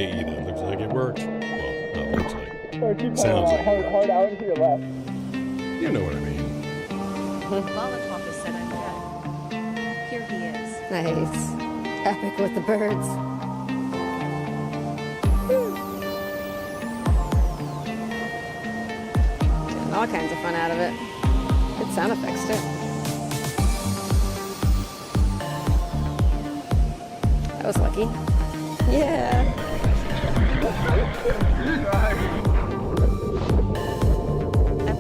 Hey, that looks like it worked. Well, not looks like. Or keep Sounds like hard out to your left. You know what I mean. Lollipop has said I'm dead. Here he is. Nice. Epic with the birds. Getting all kinds of fun out of it. Good sound effects too. That was lucky. Yeah.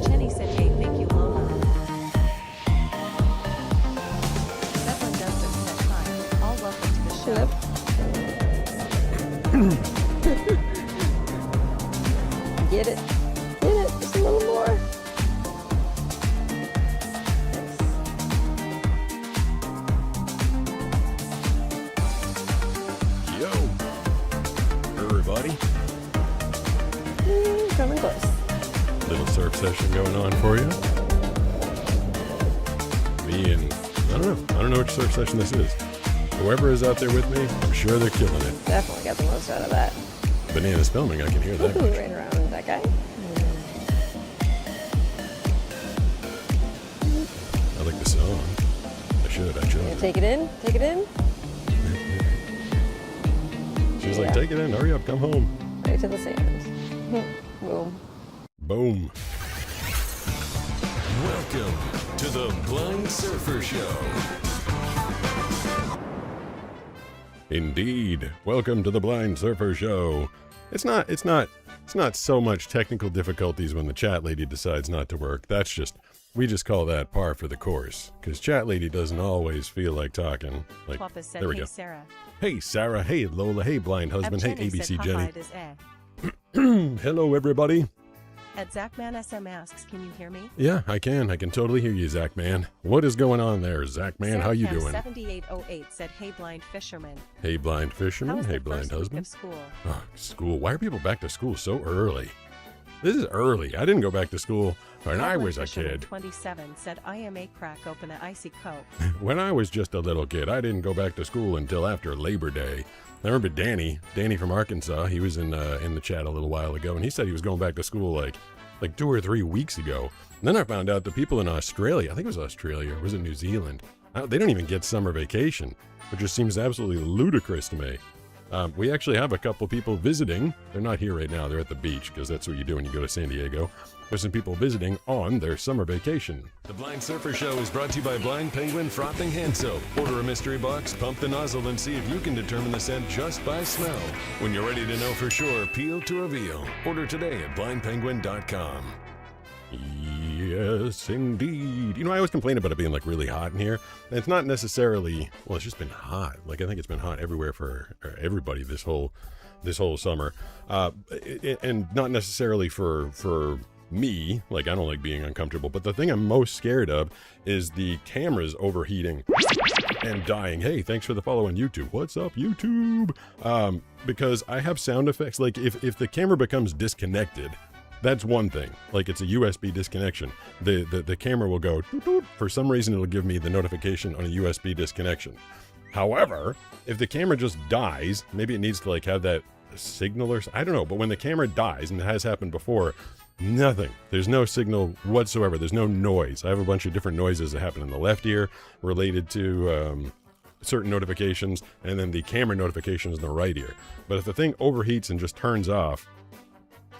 Jenny said, hey, thank you, Lola. Evelyn Dustin said, hi, all welcome to the show. Get it. Get it. Just a little more. Yo, everybody. Coming close. Little surf session going on for you. Me and I don't know which surf session this is. Whoever is out there with me, I'm sure they're killing it. Definitely got the most out of that. Bananas filming, I can hear that. Ooh, right around that guy. I like the song. I should actually. Yeah, take it in. Take it in. She was like, take it in, hurry up, come home. Right to the sand. Boom. Boom. Welcome to the Blind Surfer Show. Indeed. Welcome to the Blind Surfer Show. It's not so much technical difficulties when the chat lady decides not to work. We just call that par for the course. Because chat lady doesn't always feel like talking. Like, Papa said, there we hey, go. Sarah. Hey, Sarah. Hey, Lola. Hey, blind husband. Hey, Jenny ABC said, Jenny. it is eh. Hello, everybody. At Zachman SM asks, can you hear me? Yeah, I can. I can totally hear you, Zach man. What is going on there, Zach man? How you doing? 7808 said, hey, blind fisherman. Hey, blind How fisherman. was Hey, the blind first week husband. of school? Oh, school. Why are people back to school so early? This is early. I didn't go back to school when I was a Fisherman kid. 27 said, I am a crack open an icy coke. When I was just a little kid, I didn't go back to school until after Labor Day. I remember Danny from Arkansas. He was in the chat a little while ago, and he said he was going back to school like 2 or 3 weeks ago. And then I found out the people in Australia, I think it was Australia, or was it New Zealand? They don't even get summer vacation, which just seems absolutely ludicrous to me. We actually have a couple people visiting. They're not here right now. They're at the beach because that's what you do when you go to San Diego. There's some people visiting on their summer vacation. The Blind Surfer Show is brought to you by Blind Penguin Frothing Hand Soap. Order a mystery box, pump the nozzle, and see if you can determine the scent just by smell. When you're ready to know for sure, peel to reveal. Order today at blindpenguin.com. Yes, indeed. You know, I always complain about it being like really hot in here. And it's not necessarily, well, it's just been hot. Like, I think it's been hot everywhere for everybody this whole summer. And not necessarily for me, like I don't like being uncomfortable, but the thing I'm most scared of is the cameras overheating and dying. Hey, thanks for the follow on YouTube. What's up, YouTube? Because I have sound effects. Like if the camera becomes disconnected, that's one thing. Like it's a USB disconnection. The camera will go doot, doot. For some reason it'll give me the notification on a USB disconnection. However, if the camera just dies, maybe it needs to like have that signal or I don't know, but when the camera dies, and it has happened before, nothing. There's no signal whatsoever. There's no noise. I have a bunch of different noises that happen in the left ear related to certain notifications, and then the camera notifications in the right ear. But if the thing overheats and just turns off,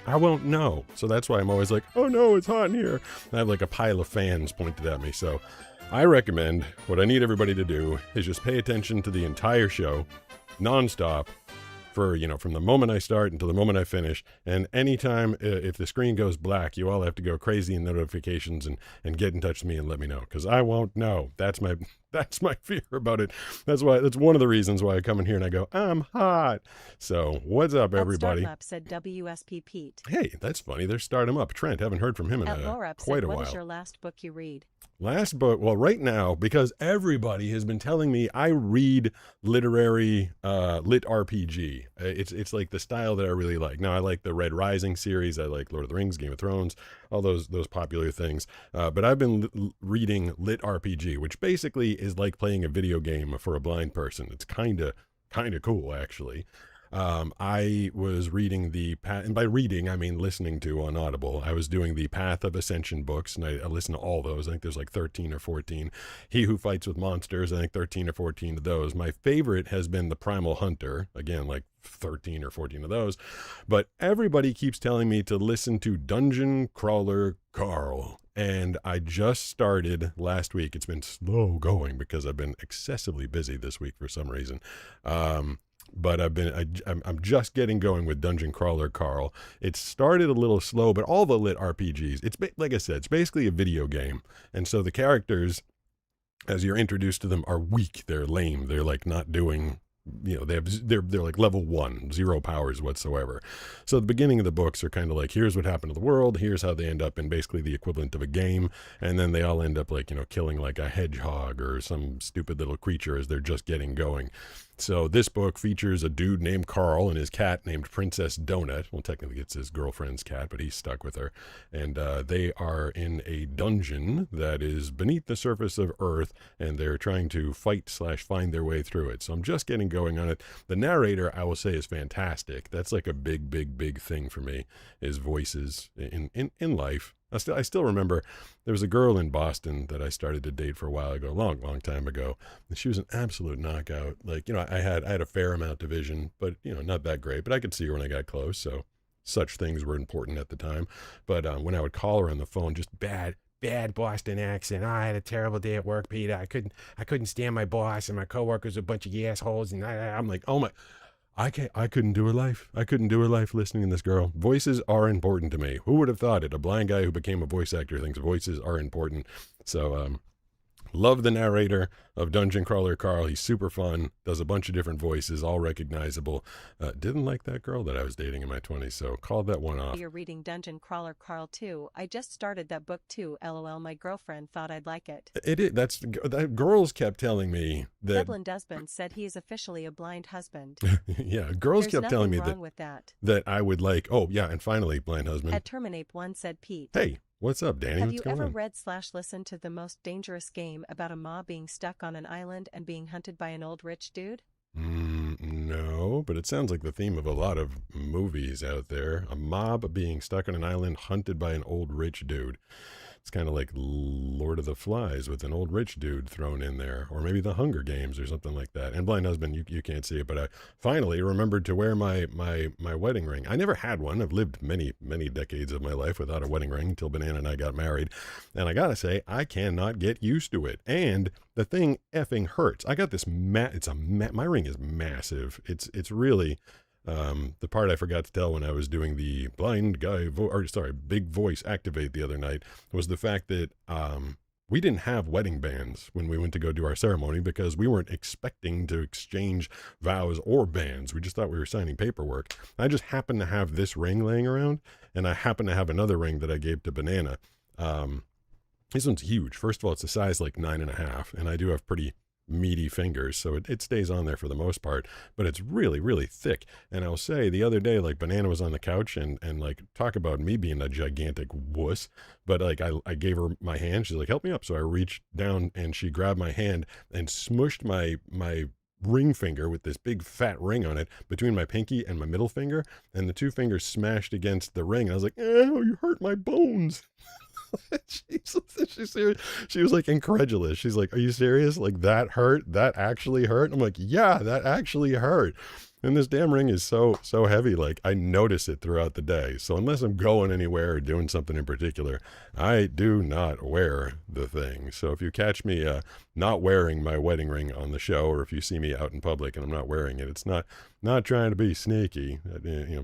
I won't know. So that's why I'm always like, oh no, it's hot in here. I have like a pile of fans pointed at me. So I recommend, what I need everybody to do is just pay attention to the entire show, nonstop, for, you know, from the moment I start until the moment I finish. And anytime, if the screen goes black, you all have to go crazy in notifications and get in touch with me and let me know, because I won't know. That's my fear about it. That's one of the reasons why I come in here and I go, I'm hot. So what's up, everybody? Start 'em up said WSP Pete. Hey, that's funny. They're starting 'em up. Trent, haven't heard from him in Laura quite a said, while. what is your last book you read? Last book, well, right now, because everybody has been telling me I read literary, lit RPG. It's like the style that I really like. Now, I like the Red Rising series. I like Lord of the Rings, Game of Thrones, all those popular things. But I've been reading lit RPG, which basically is like playing a video game for a blind person. It's kind of cool, actually. I was reading and by reading, I mean listening to on Audible. I was doing the Path of Ascension books, and I listened to all those. I think there's like 13 or 14. He Who Fights with Monsters, I think 13 or 14 of those. My favorite has been The Primal Hunter, again, like 13 or 14 of those. But everybody keeps telling me to listen to Dungeon Crawler Carl. And I just started last week. It's been slow going because I've been excessively busy this week for some reason. But I'm just getting going with Dungeon Crawler Carl. It started a little slow, but all the lit RPGs, like I said, it's basically a video game. And so the characters, as you're introduced to them, are weak. They're lame. They're like not doing, they're like level 1, 0 powers whatsoever. So the beginning of the books are kind of like, here's what happened to the world. Here's how they end up in basically the equivalent of a game. And then they all end up like, killing like a hedgehog or some stupid little creature as they're just getting going. So this book features a dude named Carl and his cat named Princess Donut. Well, technically it's his girlfriend's cat, but he's stuck with her. And they are in a dungeon that is beneath the surface of Earth, and they're trying to fight/find their way through it. So I'm just getting going on it. The narrator, I will say, is fantastic. That's like a big thing for me, is voices in life. I still remember there was a girl in Boston that I started to date for a while ago, a long time ago. And she was an absolute knockout. Like, I had a fair amount of vision, but, not that great. But I could see her when I got close. So such things were important at the time. But when I would call her on the phone, just bad Boston accent. I had a terrible day at work, Peter. I couldn't stand my boss, and my coworkers were a bunch of assholes. And I'm like, oh my. I couldn't do her life. I couldn't do her life listening to this girl. Voices are important to me. Who would have thought it? A blind guy who became a voice actor thinks voices are important. So, love the narrator of Dungeon Crawler Carl. He's super fun, does a bunch of different voices, all recognizable. Didn't like that girl that I was dating in my 20s, so called that one off. You're reading Dungeon Crawler Carl too. I just started that book too. LOL, my girlfriend thought I'd like it. It is. That girls kept telling me that. Devlin Dusband said he is officially a blind husband. Yeah, girls kept telling me that I would like. Oh yeah, and finally, blind husband. At Terminape1 said Pete. Hey. What's up, Danny? Have you ever read/listened to The Most Dangerous Game about a mob being stuck on an island and being hunted by an old rich dude? No, but it sounds like the theme of a lot of movies out there. A mob being stuck on an island hunted by an old rich dude. It's kind of like Lord of the Flies with an old rich dude thrown in there, or maybe The Hunger Games or something like that. And blind husband, you can't see it, but I finally remembered to wear my wedding ring. I never had one. I've lived many decades of my life without a wedding ring until Banana and I got married. And I gotta say, I cannot get used to it. And the thing effing hurts. I got this my ring is massive. It's really. The part I forgot to tell when I was doing the blind guy, big voice activate the other night was the fact that we didn't have wedding bands when we went to go do our ceremony because we weren't expecting to exchange vows or bands. We just thought we were signing paperwork. I just happened to have this ring laying around, and I happen to have another ring that I gave to Banana. This one's huge. First of all, it's a size like 9.5, and I do have pretty meaty fingers, so it stays on there for the most part, but it's really thick. And I'll say the other day, like, Banana was on the couch and like, talk about me being a gigantic wuss, but like I gave her my hand. She's like, help me up. So I reached down and she grabbed my hand and smushed my ring finger with this big fat ring on it between my pinky and my middle finger, and the two fingers smashed against the ring, and I was like, oh, you hurt my bones. She was like incredulous. She's like, are you serious? Like, that hurt? That actually hurt? I'm like, yeah, that actually hurt. And this damn ring is so heavy, like, I notice it throughout the day. So unless I'm going anywhere or doing something in particular, I do not wear the thing. So if you catch me not wearing my wedding ring on the show, or if you see me out in public and I'm not wearing it, it's not trying to be sneaky.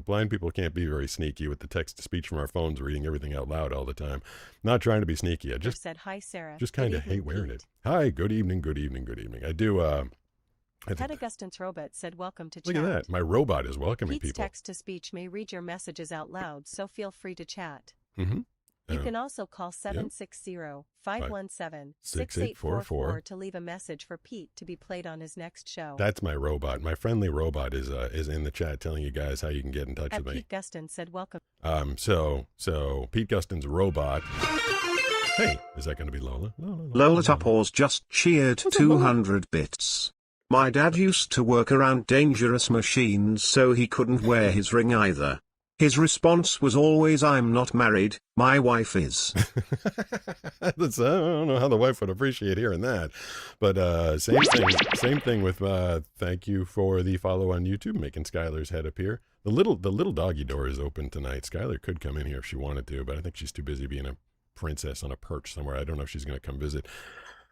Blind people can't be very sneaky with the text-to-speech from our phones, reading everything out loud all the time. Not trying to be sneaky. I just said hi, Sarah. Just kind of hate wearing it. Hi, good evening. I do. Ted Augustin's robot said welcome to chat. Look at that. My robot is welcoming Pete's people. text-to-speech may read your messages out loud, so feel free to chat. Mm-hmm. You can also call 760-517-6844 to leave a message for Pete to be played on his next show. That's my robot. My friendly robot is in the chat telling you guys how you can get in touch with me. Pete Gustin said welcome. So Pete Gustin's robot. Hey, is that going to be Lola? No. Lola Tupors just cheered 200 bits. My dad used to work around dangerous machines, so he couldn't wear his ring either. His response was always, "I'm not married, my wife is." I don't know how the wife would appreciate hearing that, but same thing with thank you for the follow on YouTube, making Skylar's head appear. The little doggy door is open tonight. Skylar could come in here if she wanted to, but I think she's too busy being a princess on a perch somewhere. I don't know if she's going to come visit.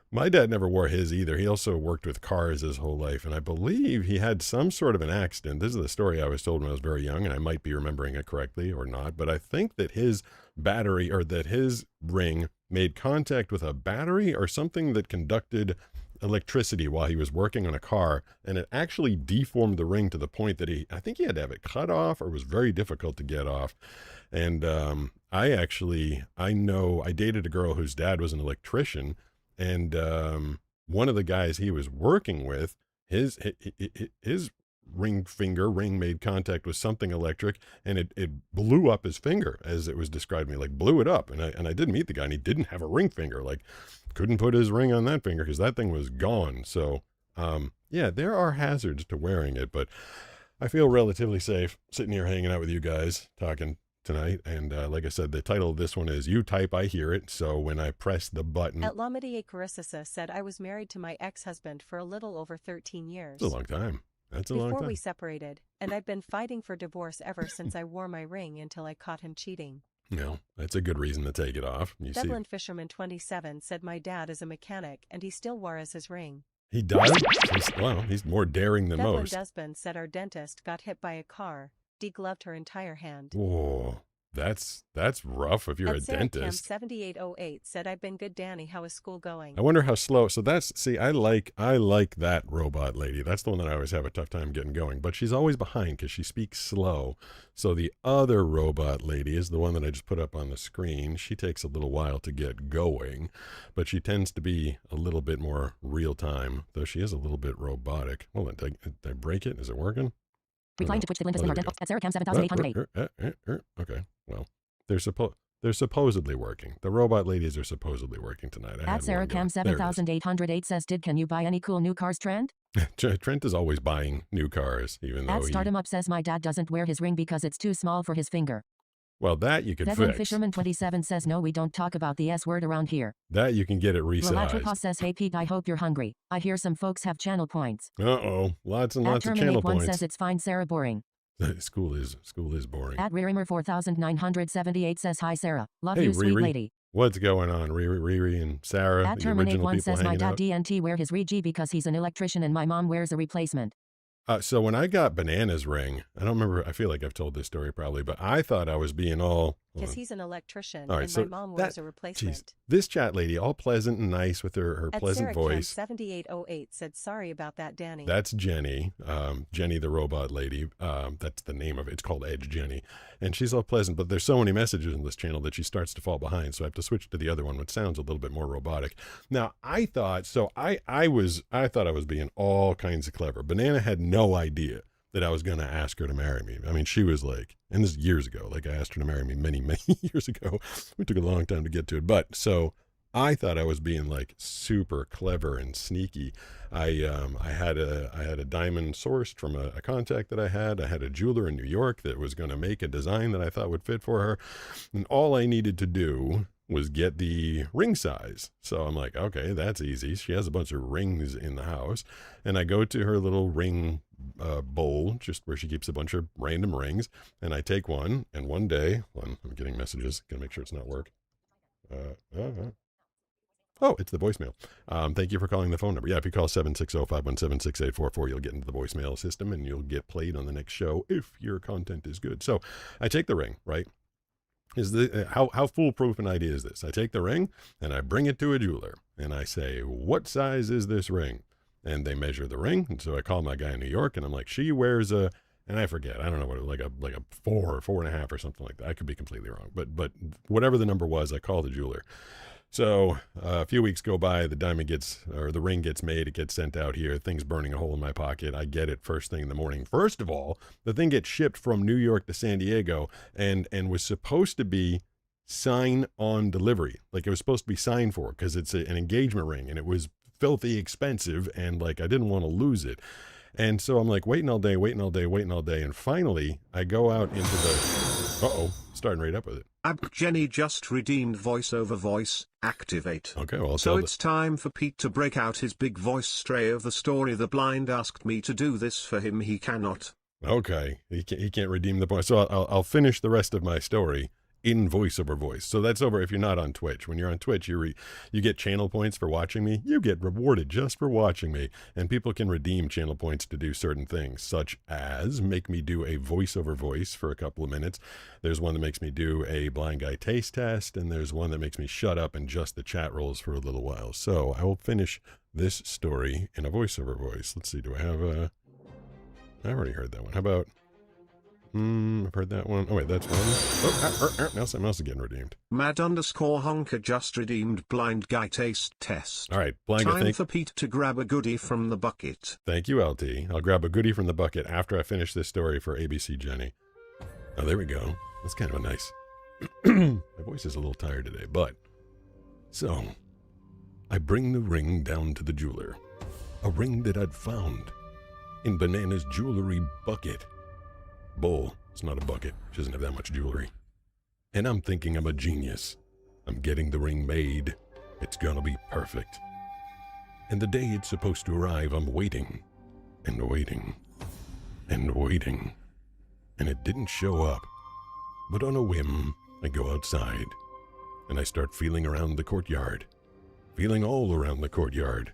My dad never wore his either. He also worked with cars his whole life, and I believe he had some sort of an accident. This is the story I was told when I was very young, and I might be remembering it correctly or not, but I think that his battery, or that his ring made contact with a battery or something that conducted electricity while he was working on a car, and it actually deformed the ring to the point that I think he had to have it cut off, or it was very difficult to get off. And I dated a girl whose dad was an electrician, and one of the guys he was working with, his ring made contact with something electric, and it blew up his finger, as it was described to me, like blew it up. And I did meet the guy, and he didn't have a ring finger, like couldn't put his ring on that finger because that thing was gone. So yeah, there are hazards to wearing it, but I feel relatively safe sitting here hanging out with you guys talking tonight. And like I said, the title of this one is You Type, I Hear It. So when I press the button... At Lamedie Carissasa said, I was married to my ex-husband for a little over 13 years. That's a long time. That's a long time. Before we separated, and I've been fighting for divorce ever since I wore my ring until I caught him cheating. No, that's a good reason to take it off. Dublin Fisherman 27 said my dad is a mechanic and he still wears his ring. He does? He's more daring than most. Dublin Dusbin said our dentist got hit by a car, degloved her entire hand. Whoa, that's rough if you're a dentist. 7808 said, I've been good, Danny. How is school going? I wonder how slow. So I like that robot lady. That's the one that I always have a tough time getting going. But she's always behind because she speaks slow. So the other robot lady is the one that I just put up on the screen. She takes a little while to get going, but she tends to be a little bit more real time, though she is a little bit robotic. Hold on, did I break it? Is it working? Replying to Twitch, Linda Slinger at Sarah Cam 7808. Okay, well, they're supposedly working. The robot ladies are supposedly working tonight. At Sarah Cam 7808 says, can you buy any cool new cars, Trent? Trent is always buying new cars, even though At Stardom Up says my dad doesn't wear his ring because it's too small for his finger. Well, that you can Devlin fix. Fisherman 27 says, no, we don't talk about the S word around here. That you can get it resized. Relatricos says, hey Pete, I hope you're hungry. I hear some folks have channel points. Uh-oh, lots and lots of channel points. At Terminate1 says, it's fine, Sarah, boring. School is boring. At Ririmer 4978 says, hi Sarah, love hey, you, Riri. sweet lady. What's going on, Riri and Sarah? At Terminate1 says, my dad DNT wear his Regi because he's an electrician and my mom wears a replacement. So when I got Banana's ring, I don't remember, I feel like I've told this story probably, but I thought I was being all... Because he's an electrician, right, and so my mom wears a replacement. Geez, this chat lady, all pleasant and nice with her pleasant voice. 7808 said, sorry about that, Danny. That's Jenny, Jenny the robot lady. That's the name of it. It's called Edge Jenny. And she's all pleasant, but there's so many messages in this channel that she starts to fall behind, so I have to switch to the other one, which sounds a little bit more robotic. Now, I thought I was being all kinds of clever. Banana had no idea that I was going to ask her to marry me. I mean, she was like, and this is years ago, like I asked her to marry me many, many years ago. We took a long time to get to it. But so I thought I was being like super clever and sneaky. I had a diamond sourced from a contact that I had. I had a jeweler in New York that was going to make a design that I thought would fit for her. And all I needed to do was get the ring size. So I'm like, okay, that's easy. She has a bunch of rings in the house. And I go to her little ring bowl, just where she keeps a bunch of random rings. And I take one, and one day, I'm getting messages. Gotta make sure it's not work. Oh, it's the voicemail. Thank you for calling the phone number. Yeah, if you call 760-517-6844, you'll get into the voicemail system and you'll get played on the next show if your content is good. So I take the ring, right? How foolproof an idea is this? I take the ring and I bring it to a jeweler and I say, what size is this ring? And they measure the ring. And so I call my guy in New York and I'm like, she wears and I forget, I don't know what, like a 4 or 4.5 or something like that. I could be completely wrong, but whatever the number was, I call the jeweler. So a few weeks go by, the ring gets made, it gets sent out here, things burning a hole in my pocket. I get it first thing in the morning. First of all, the thing gets shipped from New York to San Diego and was supposed to be sign on delivery. Like it was supposed to be signed for because it's an engagement ring and it was filthy expensive, and like I didn't want to lose it. And so I'm like waiting all day. And finally I go out into the, starting right up with it. Jenny just redeemed voice over voice, activate. Okay, well, so it's time for Pete to break out his big voice stray of the story. The blind asked me to do this for him. He cannot. Okay, he can't redeem the point. So I'll finish the rest of my story in voice over voice. So that's over if you're not on Twitch. When you're on Twitch, you get channel points for watching me. You get rewarded just for watching me. And people can redeem channel points to do certain things, such as make me do a voice over voice for a couple of minutes. There's one that makes me do a blind guy taste test, and there's one that makes me shut up and just the chat rolls for a little while. So I will finish this story in a voice over voice. Let's see, do I have a... I've already heard that one. How about... I've heard that one. Oh, wait, that's one. Now something else is getting redeemed. Mad_honker just redeemed blind guy taste test. All right, blind guy. Time for Pete to grab a goodie from the bucket. Thank you, LT. I'll grab a goodie from the bucket after I finish this story for ABC Jenny. Oh, there we go. That's kind of a nice... My voice is a little tired today, but... So, I bring the ring down to the jeweler. A ring that I'd found in Banana's jewelry bucket. Bull, it's not a bucket. She doesn't have that much jewelry. And I'm thinking I'm a genius. I'm getting the ring made. It's gonna be perfect. And the day it's supposed to arrive, I'm waiting and waiting and waiting. And it didn't show up. But on a whim, I go outside and I start feeling around the courtyard. Feeling all around the courtyard.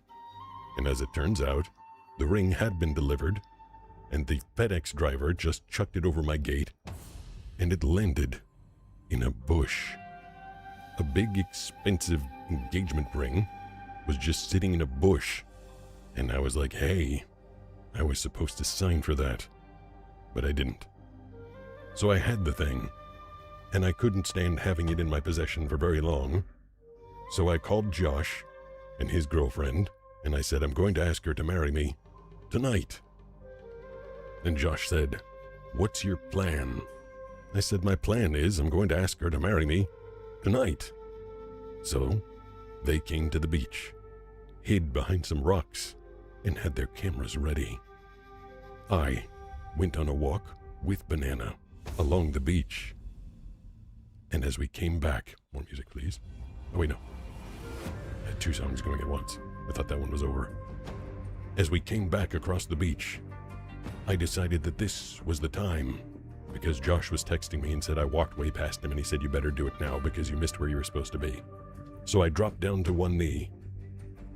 And as it turns out, the ring had been delivered, and the FedEx driver just chucked it over my gate, and it landed in a bush. A big, expensive engagement ring was just sitting in a bush, and I was like, hey, I was supposed to sign for that, but I didn't. So I had the thing, and I couldn't stand having it in my possession for very long, so I called Josh and his girlfriend, and I said, I'm going to ask her to marry me tonight. And Josh said, what's your plan? I said, my plan is I'm going to ask her to marry me tonight. So they came to the beach, hid behind some rocks, and had their cameras ready. I went on a walk with Banana along the beach. And as we came back, more music please. Oh wait, no. I had two songs going at once. I thought that one was over. As we came back across the beach, I decided that this was the time, because Josh was texting me and said I walked way past him, and he said you better do it now because you missed where you were supposed to be. So I dropped down to one knee.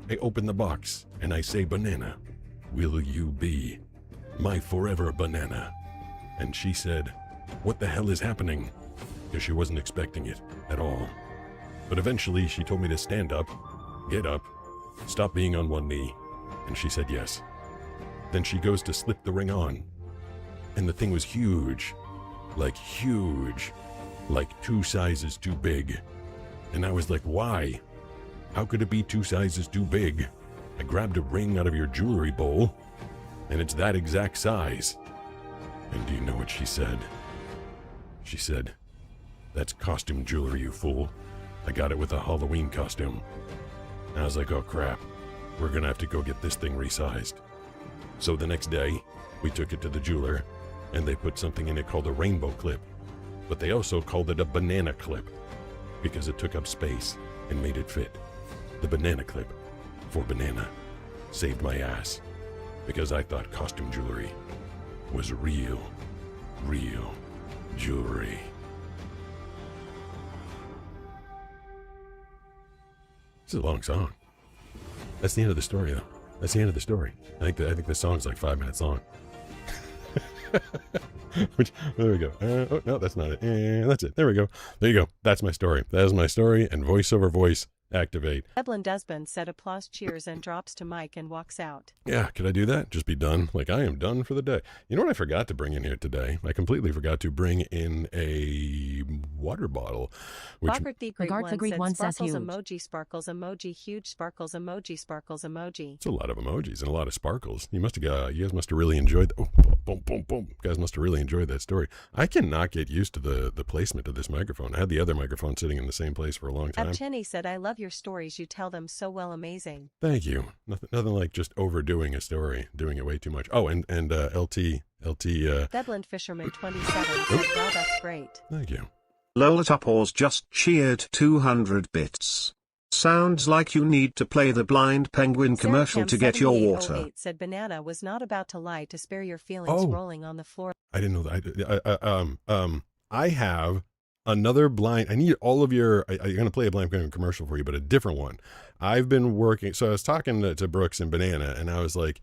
I open the box and I say, Banana, will you be my forever banana? And she said, what the hell is happening? Because she wasn't expecting it at all. But eventually she told me to stand up, get up, stop being on one knee, and she said yes. Then she goes to slip the ring on, and the thing was huge, like 2 sizes too big. And I was like, why? How could it be 2 sizes too big? I grabbed a ring out of your jewelry bowl, and it's that exact size. And do you know what she said? She said, that's costume jewelry, you fool. I got it with a Halloween costume. And I was like, oh crap, we're gonna have to go get this thing resized. So the next day, we took it to the jeweler, and they put something in it called a rainbow clip. But they also called it a banana clip, because it took up space and made it fit. The banana clip, for banana, saved my ass, because I thought costume jewelry was real jewelry. This is a long song. That's the end of the story, though. That's the end of the story. I think the song's like 5 minutes long. There we go. Oh, no, that's not it. That's it. There we go. There you go. That's my story. That is my story, and voice over voice, activate. Evelyn Desmond said applause cheers and drops to mic and walks out. Yeah, could I do that? Just be done? Like, I am done for the day. You know what I forgot to bring in here today? I completely forgot to bring in a water bottle. Which Robert the Great Regards the Great One says sparkles huge. emoji, sparkles emoji, huge sparkles emoji. It's a lot of emojis and a lot of sparkles. You guys must have really enjoyed. Oh, boom, boom, boom! You guys must have really enjoyed that story. I cannot get used to the placement of this microphone. I had the other microphone sitting in the same place for a long time. Chenny said, I love love your stories. You tell them so well. Amazing. Thank you. Nothing like just overdoing a story, doing it way too much. Oh, and LT. Bedland Fisherman 27 said, wow, that's great. Thank you. Lola Topors just cheered 200 bits. Sounds like you need to play the Blind Penguin commercial to get your water. Sarah said Banana was not about to lie to spare your feelings rolling on the floor. I didn't know that. I have another blind. I need all of your. I'm going to play a Blind Penguin commercial for you, but a different one. I've been working. So I was talking to Brooks and Banana, and I was like,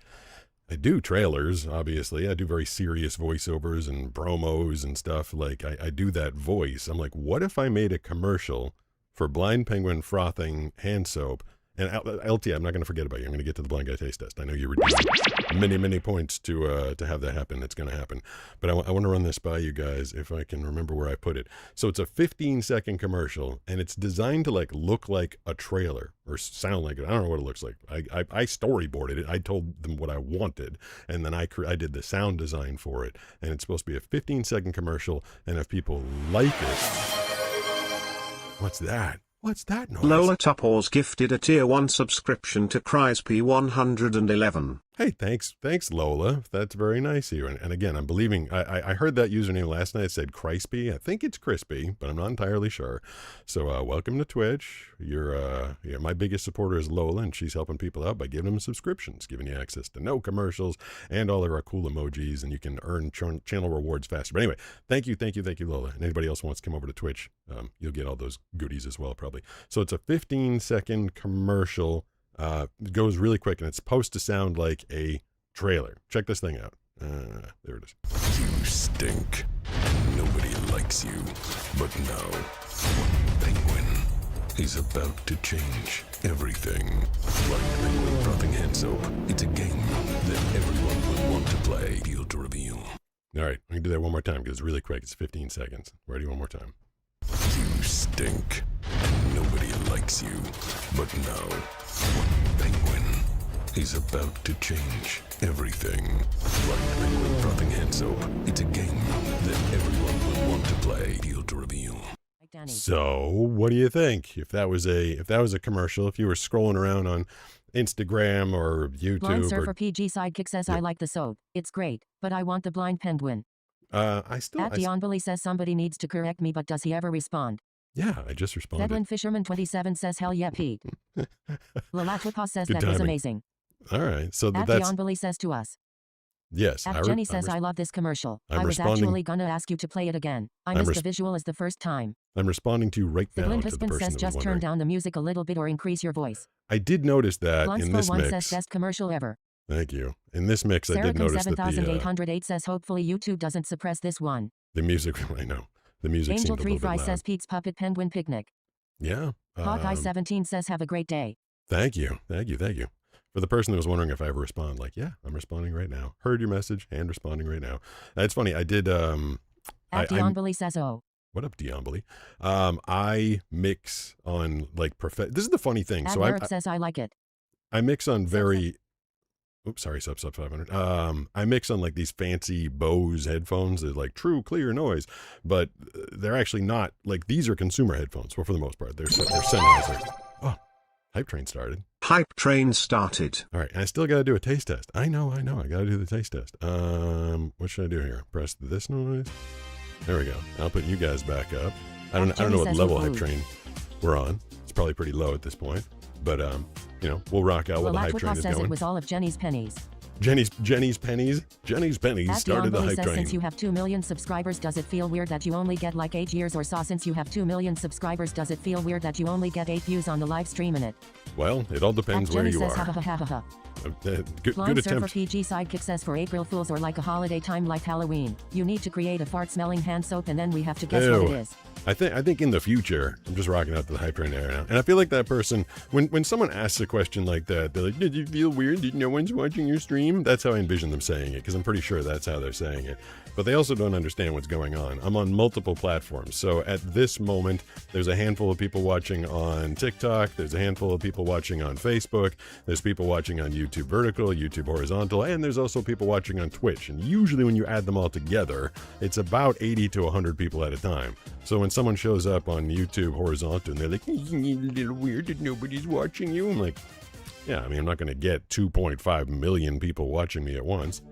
I do trailers, obviously. I do very serious voiceovers and promos and stuff. Like, I do that voice. I'm like, what if I made a commercial for Blind Penguin frothing hand soap? And LT, I'm not going to forget about you. I'm going to get to the blind guy taste test. I know you were doing many points to have that happen. It's going to happen. But I want to run this by you guys if I can remember where I put it. So it's a 15-second commercial, and it's designed to like look like a trailer or sound like it. I don't know what it looks like. I storyboarded it. I told them what I wanted, and then I did the sound design for it. And it's supposed to be a 15-second commercial, and if people like it... What's that? What's that noise? Lola Topors gifted a tier 1 subscription to Crisp 111. Hey, thanks, Lola. That's very nice of you. And again, I'm believing, I heard that username last night. It said Crispy. I think it's Crispy, but I'm not entirely sure. So welcome to Twitch. You're my biggest supporter is Lola, and she's helping people out by giving them subscriptions, giving you access to no commercials and all of our cool emojis, and you can earn channel rewards faster. But anyway, thank you, Lola. And anybody else wants to come over to Twitch, you'll get all those goodies as well, probably. So it's a 15-second commercial. It goes really quick, and it's supposed to sound like a trailer. Check this thing out. There it is. You stink. Nobody likes you. But now, Penguin, he's about to change everything. Blind Penguin frothing hand soap. It's a game that everyone will want to play. Deal to reveal. All right, I'm going to do that one more time because it's really quick. It's 15 seconds. Ready? One more time. You stink. Nobody likes you. But now, Penguin, he's about to change everything. Blind Penguin frothing hand soap. It's a game that everyone will want to play. Deal to reveal. So, what do you think? If that was a commercial, if you were scrolling around on Instagram or YouTube, Blind Surfer PG Sidekick says, I like the soap. It's great, but I want the Blind Penguin. Dionbeli says somebody needs to correct me, but does he ever respond? Yeah, I just responded. Bedland Fisherman 27 says, hell yeah, Pete. Lalatwapa says Good that was timing. Amazing. All right, so that's Dionbeli says to us. yes. Jenny says, I love this commercial. I was actually gonna ask you to play it again. I missed the visual as the first time. I'm responding to you right now. Bedland To the Husband person says, that was just turn wondering. down the music a little bit or increase your voice. I did notice that in this Blunsco1 says, mix. best commercial ever. Thank you. In this mix, I did notice that 7808 says, hopefully YouTube doesn't suppress this one. the music. I know the music Angel seemed a 3 little Fry bit loud. says, Pete's Puppet Penguin Picnic. Yeah. Hawkeye 17 says, have a great day. Thank you. For the person that was wondering if I ever respond, like, yeah, I'm responding right now. Heard your message and responding right now. It's funny. I did. Dionbeli says, oh. What up, Dionbeli? I mix on like This is the funny thing. So Eric says, I like it. I mix on very. Oops, sorry, sub 500. I mix on like these fancy Bose headphones. They're like true clear noise, but they're actually not like these are consumer headphones. Well, for the most part, they're Sennheisers. Oh, Hype Train started. Hype Train started. All right, and I still got to do a taste test. I know. I got to do the taste test. What should I do here? Press this noise. There we go. I'll put you guys back up. I don't know what level Hype Train we're on. It's probably pretty low at this point, but we'll rock out while the Hype Train is says going. it was all of Jenny's pennies. Jenny's pennies. Jenny's pennies started the Hype says, Train. since you have 2 million subscribers, does it feel weird that you only get like 8 years or saw? Since you have 2 million subscribers, does it feel weird that you only get 8 views on the live stream in it? Well, it all depends where you says, are. Ha ha ha ha ha. Good Blind Surfer attempt. PG Sidekick says, for April Fools or like a holiday time like Halloween, you need to create a fart-smelling hand soap and then we have to guess what it Ew. is. I think in the future, I'm just rocking out to the Hype Train era now. And I feel like that person, when someone asks a question like that, they're like, did you feel weird that no one's watching your stream? That's how I envision them saying it, because I'm pretty sure that's how they're saying it. But they also don't understand what's going on. I'm on multiple platforms. So at this moment, there's a handful of people watching on TikTok. There's a handful of people watching on Facebook. There's people watching on YouTube Vertical, YouTube Horizontal, and there's also people watching on Twitch. And usually when you add them all together, it's about 80 to 100 people at a time. So when someone shows up on YouTube horizontal and they're like, isn't it a little weird that nobody's watching you? I'm like, yeah, I mean, I'm not going to get 2.5 million people watching me at once.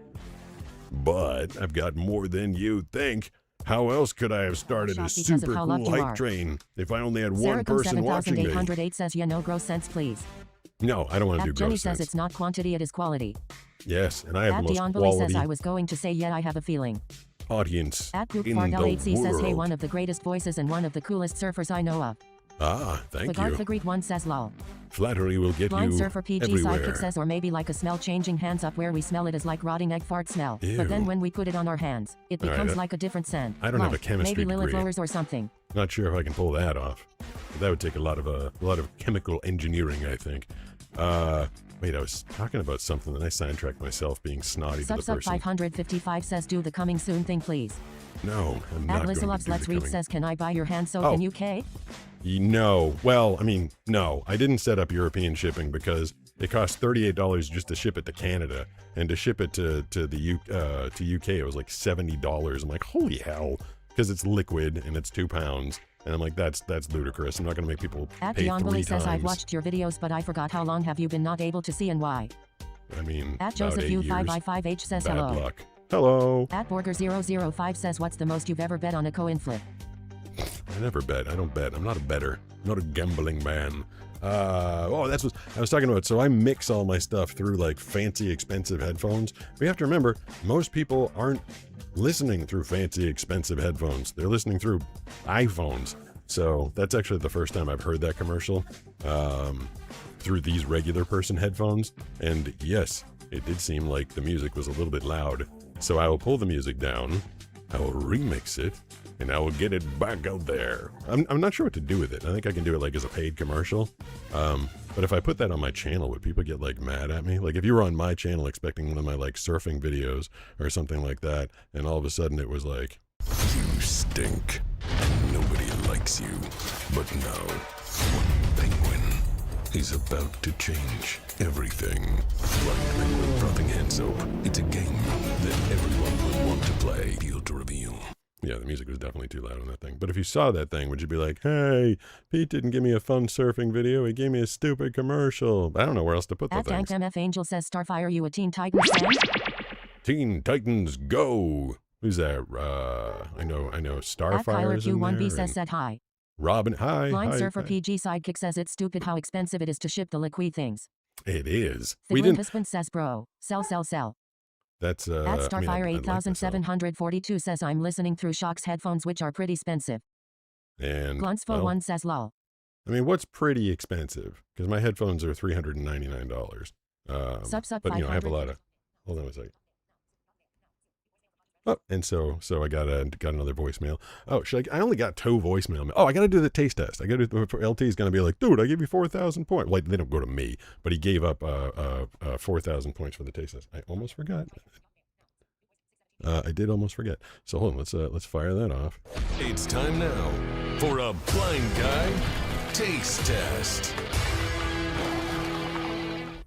But I've got more than you think. How else could I have started a super cool hype train if I only had one person watching me? 7808 says, no gross sense, please. No, I don't want to do gross Jenny sense. says it's not quantity, it is quality. Yes, and I have the most Dion quality says I was going to say, I have a feeling. Audience At in the world. HC says, hey, one of the greatest voices and one of the coolest surfers I know of. Ah, thank you. Greet one says, lol. Flattery will get Blind you Surfer PG everywhere. Sidekick says, or maybe like a smell changing hands up where we smell it is like rotting egg fart smell. Ew. But then when we put it on our hands, it becomes like a different scent. I don't have a chemistry maybe Lilith degree. lowers or something. Not sure if I can pull that off. But that would take a lot of chemical engineering, I think. Wait, I was talking about something and I sidetracked myself being snotty to the person. 555 says, do the coming soon thing, please. No, I'm not going to do Loves Let's Read says, can I buy your hand soap in UK? No. Well, I mean, no. I didn't set up European shipping because it costs $38 just to ship it to Canada, and to ship it to UK it was like $70. I'm like, holy hell, because it's liquid and it's 2 pounds. And I'm like, that's ludicrous. I'm not going to make people pay 3 times. Says, I've watched your videos, but I forgot how long have you been not able to see and why. I mean, at Joseph U5i5H says, bad hello. luck. Hello. At Borger005 says, what's the most you've ever bet on a coin flip? I never bet. I don't bet. I'm not a bettor. I'm not a gambling man. That's what I was talking about. So I mix all my stuff through like fancy, expensive headphones. We have to remember, most people aren't listening through fancy, expensive headphones. They're listening through iPhones. So that's actually the first time I've heard that commercial through these regular person headphones. And yes, it did seem like the music was a little bit loud. So I will pull the music down, I will remix it, and I will get it back out there. I'm not sure what to do with it. I think I can do it like as a paid commercial. But if I put that on my channel, would people get like mad at me? Like if you were on my channel expecting one of my like surfing videos or something like that, and all of a sudden it was like, you stink, and nobody likes you. But now, one penguin is about to change everything. Blind Penguin Frothing Hand Soap. It's a game that everyone would want to play. Deal to reveal. Yeah, the music was definitely too loud on that thing. But if you saw that thing, would you be like, hey, Pete didn't give me a fun surfing video. He gave me a stupid commercial. I don't know where else to put the things. MF Angel says, Starfire, you a Teen Titans fan? Teen Titans Go. Who's that? I know Starfire is in there. Q1B says, said hi. Robin, hi. Blind hi, Surfer hi. PG Sidekick says it's stupid how expensive it is to ship the liquid things. It is. Husband says, bro, sell. That's At Starfire 8742 says, I'm listening through Shock's headphones, which are pretty expensive. And Glunsfo1 says, lol. I mean, what's pretty expensive? Because my headphones are $399. But I have a lot of. Hold on a second. Oh, and so I got another voicemail. Oh, I only got 2 voicemail. Oh, I got to do the taste test. I got to do LT is going to be like, dude, I gave you 4,000 points. Like they don't go to me, but he gave up 4,000 points for the taste test. I almost forgot. I did almost forget. So hold on, let's fire that off. It's time now for a blind guy taste test.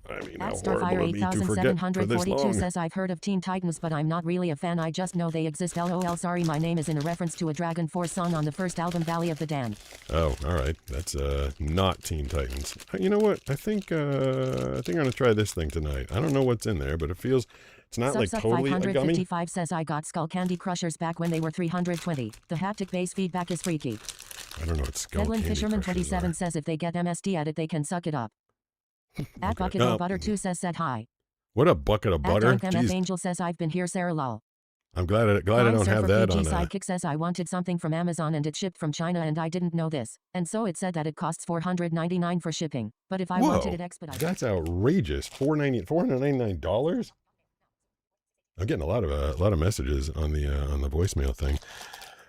I mean, At how Starfire horrible of me to forget for this 8742 long. says, I've heard of Teen Titans, but I'm not really a fan. I just know they exist. LOL, sorry, my name is in a reference to a Dragon Force song on the first album, Valley of the Damned. Oh, all right. That's not Teen Titans. You know what? I think I'm gonna try this thing tonight. I don't know what's in there, but it feels it's not like totally a gummy. 555 says, I got Skull Candy Crushers back when they were 320. The haptic bass feedback is freaky. I don't know what Skull Edlin Candy Fisherman Crushers 27 are. says, if they get MSD at it, they can suck it up. At Okay. Bucket of Butter 2 says, said hi. What a bucket of butter! At MF Jeez. Angel says, I've been here, Sarah lol. I'm glad I don't have that PG on. Sidekick says, I wanted something from Amazon and it shipped from China and I didn't know this. And so it said that it costs $499 for shipping. But if I wanted it expedited. That's outrageous. $499. I'm getting a lot of messages on the voicemail thing.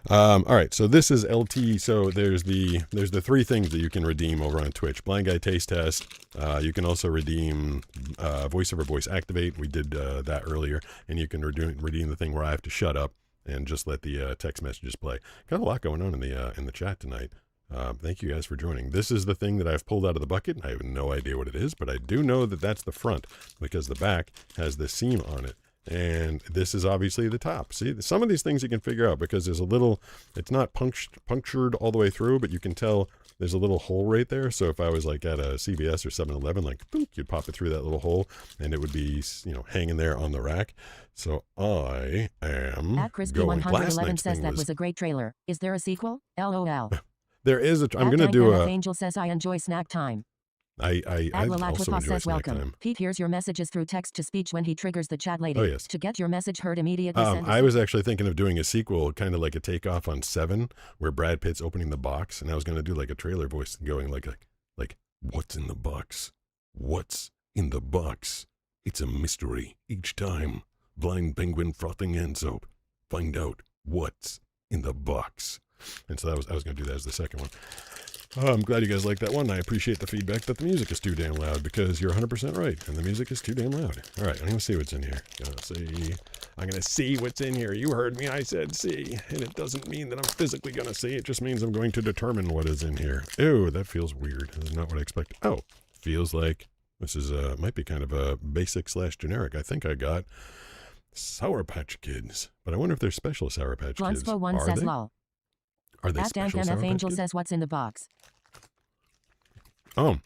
All right, so this is LT. So there's the 3 things that you can redeem over on Twitch. Blind Guy Taste Test. You can also redeem Voice over Voice Activate. We did that earlier, and you can redeem the thing where I have to shut up and just let the text messages play. Got a lot going on in the chat tonight. Thank you guys for joining. This is the thing that I've pulled out of the bucket. I have no idea what it is, but I do know that that's the front because the back has the seam on it. And this is obviously the top. See, some of these things you can figure out because there's a little, it's not punctured all the way through, but you can tell there's a little hole right there. So if I was like at a CVS or 7-Eleven, like boop, you'd pop it through that little hole and it would be, hanging there on the rack. So I am At Crispy going 111 last says thing that was a great trailer. Is there a sequel? LOL. There is I'm going to do a... Angel says I enjoy snack time. I also enjoy says snack welcome. time. Pete hears your messages through text-to-speech when he triggers the chat lady. Oh, yes. To get your message heard immediately, send I was actually thinking of doing a sequel, kind of like a takeoff on Seven, where Brad Pitt's opening the box, and I was going to do like a trailer voice going like, what's in the box? What's in the box? It's a mystery each time. Blind penguin frothing hand soap. Find out what's in the box. And so I was going to do that as the second one. I'm glad you guys like that one. I appreciate the feedback that the music is too damn loud because you're 100% right, and the music is too damn loud. All right, I'm going to see what's in here. I'm going to see what's in here. You heard me. I said see, and it doesn't mean that I'm physically going to see. It just means I'm going to determine what is in here. Ew, that feels weird. That's not what I expect. Oh, feels like this is might be kind of a basic / generic. I think I got Sour Patch Kids, but I wonder if they're special Sour Patch Kids. Blonspo1 says lol. Are they special Sour Patch Angel Kids? says what's in the box. Oh,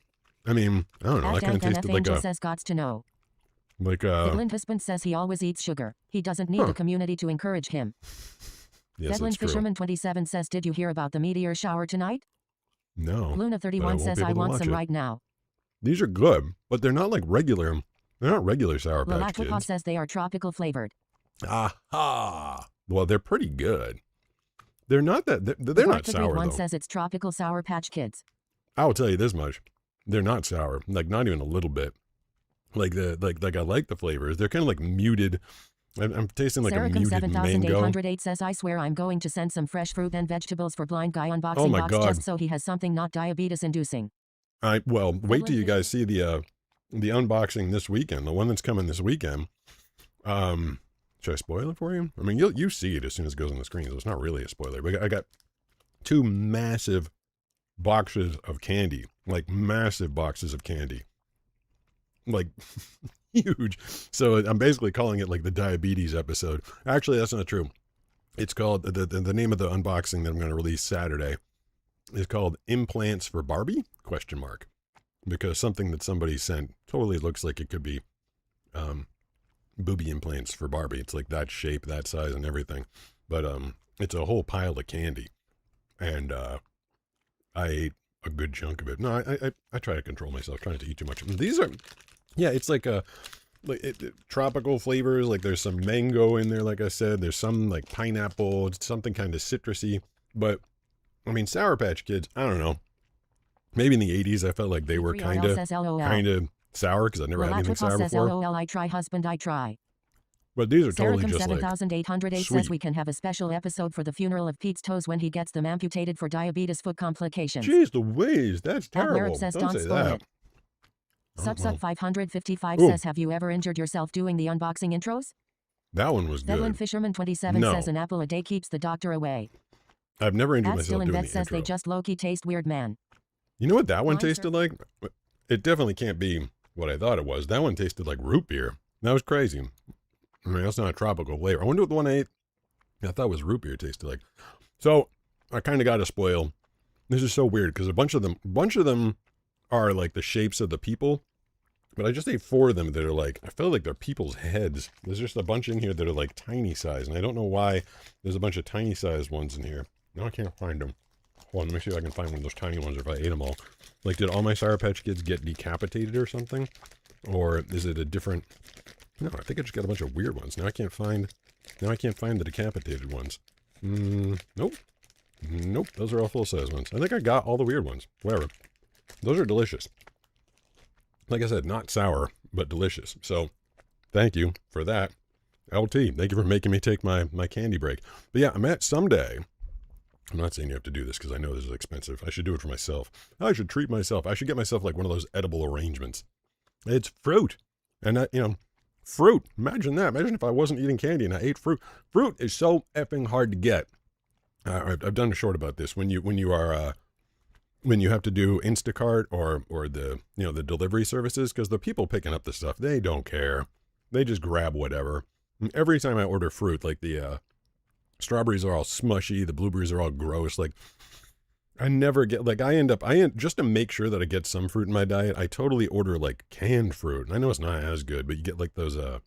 I mean, I don't know. That kind of tasted like Angel a... says gots to know. Like The Glint husband says he always eats sugar. He doesn't need the community to encourage him. Yes, Devlin Fisherman 27 says, did you hear about the meteor shower tonight? No. Luna 31 says, I want some right now. These are good, but they're not like regular. They're not regular Sour Patch Kids. Lalakapa says they are tropical flavored. Aha! Well, they're pretty good. They're not that. They're not sour one though. Says it's tropical Sour Patch Kids. I will tell you this much: they're not sour. Like not even a little bit. Like I like the flavors. They're kind of like muted. I'm tasting like Saracom a muted mango. 7808 says, I swear I'm going to send some fresh fruit and vegetables for blind guy unboxing Oh my box God. just so he has something not diabetes inducing. Wait till you guys see the unboxing this weekend. The one that's coming this weekend. Should I spoil it for you? I mean, you see it as soon as it goes on the screen, so it's not really a spoiler. But I got 2 massive boxes of candy, like massive boxes of candy, like huge. So I'm basically calling it like the diabetes episode. Actually, that's not true. It's called the name of the unboxing that I'm going to release Saturday is called Implants for Barbie ? Because something that somebody sent totally looks like it could be booby implants for Barbie. It's like that shape, that size, and everything. But it's a whole pile of candy, and I ate a good chunk of it. No, I try to control myself, trying not to eat too much. These are, yeah, it's like tropical flavors. Like there's some mango in there, like I said. There's some like pineapple. It's something kind of citrusy. But I mean, Sour Patch Kids, I don't know. Maybe in the 80s, I felt like they were kind of sour because I never had anything sour says, before. LOL, I try, husband, I try. But these are totally just like 7808 sweet. says we can have a special episode for the funeral of Pete's toes when he gets them amputated for diabetes foot complications. Jeez Louise, that's terrible. Says, don't say that. Sup 555 says, have you ever injured yourself doing the unboxing intros? That one was Devlin good. Fisherman 27 says an apple a day keeps the doctor away. I've never injured myself Still doing in the says intro. they just low-key taste weird, man. You know what that one Monster. tasted like? It definitely can't be what I thought it was. That one tasted like root beer. That was crazy. I mean, that's not a tropical flavor. I wonder what the one I ate, I thought was root beer tasted like. So I kind of got to spoil. This is so weird because a bunch of them are like the shapes of the people, but I just ate 4 of them that are like, I feel like they're people's heads. There's just a bunch in here that are like tiny size, and I don't know why there's a bunch of tiny sized ones in here. No, I can't find them. Hold on, let me see if I can find one of those tiny ones or if I ate them all. Like, did all my Sour Patch Kids get decapitated or something? Or is it a different... No, I think I just got a bunch of weird ones. Now I can't find the decapitated ones. Nope. Nope, those are all full-size ones. I think I got all the weird ones. Whatever. Those are delicious. Like I said, not sour, but delicious. So, thank you for that. LT, thank you for making me take my candy break. But yeah, I'm at someday... I'm not saying you have to do this because I know this is expensive. I should do it for myself. I should treat myself. I should get myself like one of those edible arrangements. It's fruit. And, fruit. Imagine that. Imagine if I wasn't eating candy and I ate fruit. Fruit is so effing hard to get. I've done a short about this. When you have to do Instacart or the delivery services, because the people picking up the stuff, they don't care. They just grab whatever. Every time I order fruit, like the strawberries are all smushy, the blueberries are all gross. Like I never get, like just to make sure that I get some fruit in my diet, I totally order like canned fruit. And I know it's not as good, but you get like those, what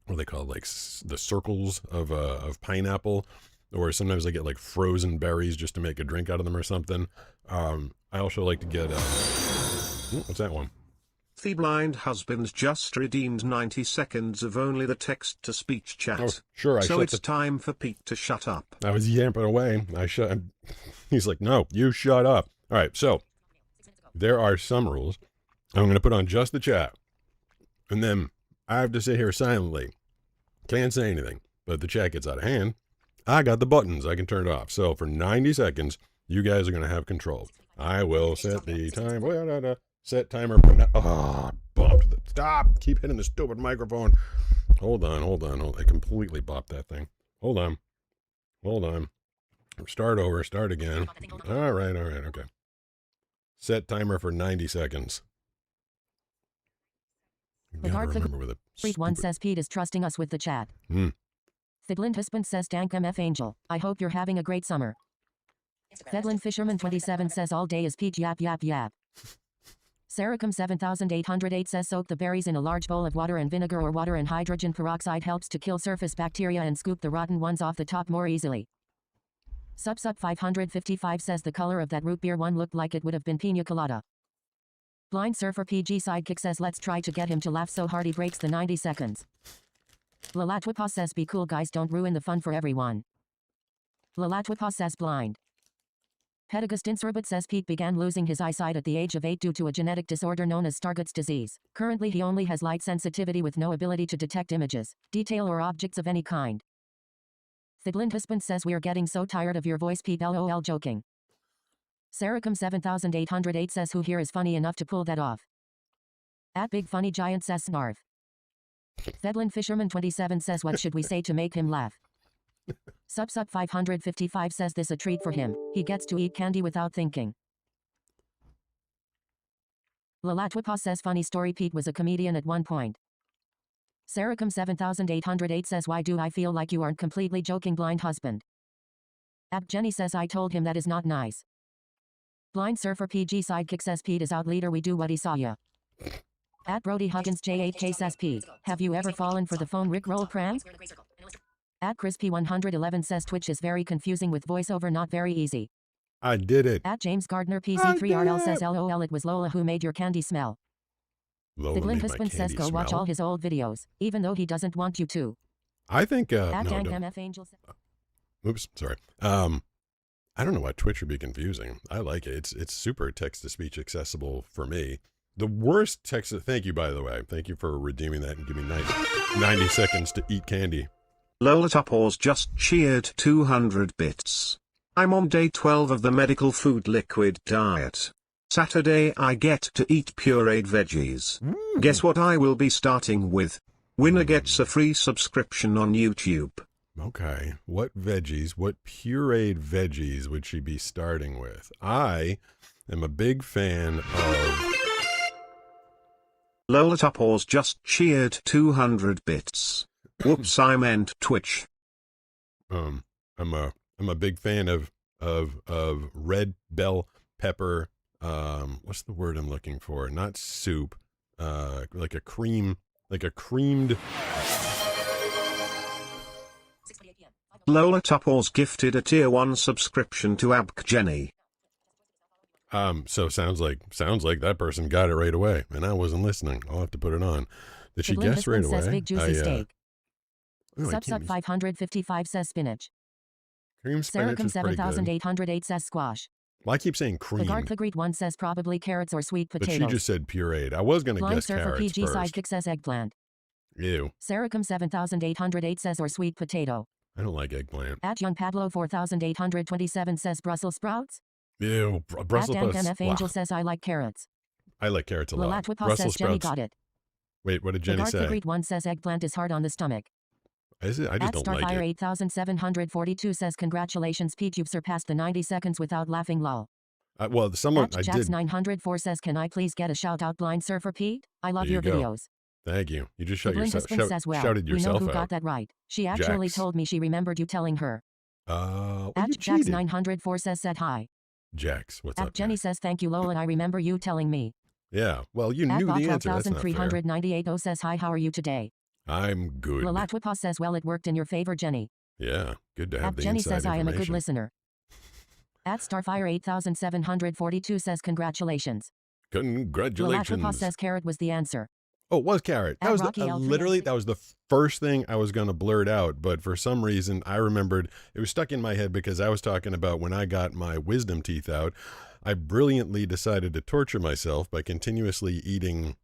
are they called? Like the circles of pineapple, or sometimes I get like frozen berries just to make a drink out of them or something. I also like to get, what's that one? The blind husband just redeemed 90 seconds of only the text-to-speech chat. Oh, sure. So it's time for Pete to shut up. I was yapping away. He's like, no, you shut up. All right, so there are some rules. I'm going to put on just the chat. And then I have to sit here silently. Can't say anything. But if the chat gets out of hand, I got the buttons. I can turn it off. So for 90 seconds, you guys are going to have control. I will set the time. Set timer for now. Oh, bumped. Stop. Keep hitting the stupid microphone. Hold on. I completely bopped that thing. Hold on. Start over. Start again. All right. Okay. Set timer for 90 seconds. Street one says Pete is trusting us with the chat. Thidlin husband says Dank MF Angel. I hope you're having a great summer. Thedlin Fisherman 27 says all day is Pete yap yap yap. Saracum 7808 says soak the berries in a large bowl of water and vinegar, or water and hydrogen peroxide helps to kill surface bacteria and scoop the rotten ones off the top more easily. Sup 555 says the color of that root beer one looked like it would have been pina colada. Blind Surfer PG Sidekick says let's try to get him to laugh so hard he breaks the 90 seconds. Lalatwipa says be cool guys, don't ruin the fun for everyone. Lalatwipa says blind. Pedagust Insorbit says Pete began losing his eyesight at the age of 8 due to a genetic disorder known as Stargardt's disease. Currently he only has light sensitivity with no ability to detect images, detail or objects of any kind. Thidlin husband says we are getting so tired of your voice Pete, lol joking. Saracum 7808 says who here is funny enough to pull that off. At Big Funny Giant says snarf. Thedlin Fisherman 27 says what should we say to make him laugh. Sup 555 says this a treat for him, he gets to eat candy without thinking. Lalatwipa says funny story, Pete was a comedian at one point. Saracum 7808 says why do I feel like you aren't completely joking blind husband. App Jenny says I told him that is not nice. Blind Surfer PG Sidekick says Pete is out leader, we do what he saw ya. At Brody Huggins J8K says Pete, have you ever fallen for the phone Rickroll prank? At Crispy111 says Twitch is very confusing with voiceover, not very easy. I did it. At James Gardner PC3RL says LOL it was Lola who made your candy smell. The Glint husband says go watch all his old videos, even though he doesn't want you to. I think at Dank MF Angel oops, sorry. I don't know why Twitch would be confusing. I like it. It's super text-to-speech accessible for me. The worst text, thank you, by the way. Thank you for redeeming that and giving me 90 seconds to eat candy. Lolatopause just cheered 200 bits. I'm on day 12 of the medical food liquid diet. Saturday I get to eat pureed veggies. Guess what I will be starting with? Winner gets a free subscription on YouTube. Okay, what pureed veggies would she be starting with? I am a big fan of... Lolatopause just cheered 200 bits. Whoops, I meant Twitch. I'm a big fan of red bell pepper. What's the word I'm looking for? Not soup. Like a creamed. Lolatopause gifted a tier 1 subscription to Abk Jenny. So sounds like that person got it right away, and I wasn't listening. I'll have to put it on. Did she guess right away? Says big juicy steak. Sub 555 says spinach. Cream spinach Saracum is pretty good. 7808 says squash. Well, I keep saying cream. The Gartlegreed one says probably carrots or sweet potatoes. But she just said pureed. I was going to guess Surfer carrots PG first. Sidekick says eggplant. Ew. Saracum 7808 says or sweet potato. I don't like eggplant. At Young Pablo 4827 says Brussels sprouts. Ew. Brussels sprouts. At MF Angel says I like carrots. I like carrots a lot. Lalatwipa says Jenny got it. Wait, what did Jenny say? The Gartlegreed one says eggplant is hard on the stomach. Is it? I just don't like Starfire it. 8742 says congratulations Pete, you've surpassed the 90 seconds without laughing lol. Well, someone I did. Jax 904 says can I please get a shout out blind surfer Pete? I love your videos. Thank you. You just Siblin Hispin says, well, shouted we know yourself who out. got that right. She actually Jax. told me she remembered you telling her. Well, At you Jax cheated. 904 said hi. Jax, what's At up? Jenny Jax? says, thank you, Lowell, and I remember you telling me. Yeah, well, you At knew the answer. That's not fair. 12,398 says, hi, how are you today? I'm good. Lalatwipa says, well, it worked in your favor, Jenny. Yeah, good to have At the Jenny inside says, I am a good information. listener. At Starfire 8742 says, congratulations. Congratulations. Lalatwipa says, carrot was the answer. Oh, it was carrot. That At was Rocky L3 literally that was the first thing I was going to blurt out, but for some reason I remembered it was stuck in my head because I was talking about when I got my wisdom teeth out. I brilliantly decided to torture myself by continuously eating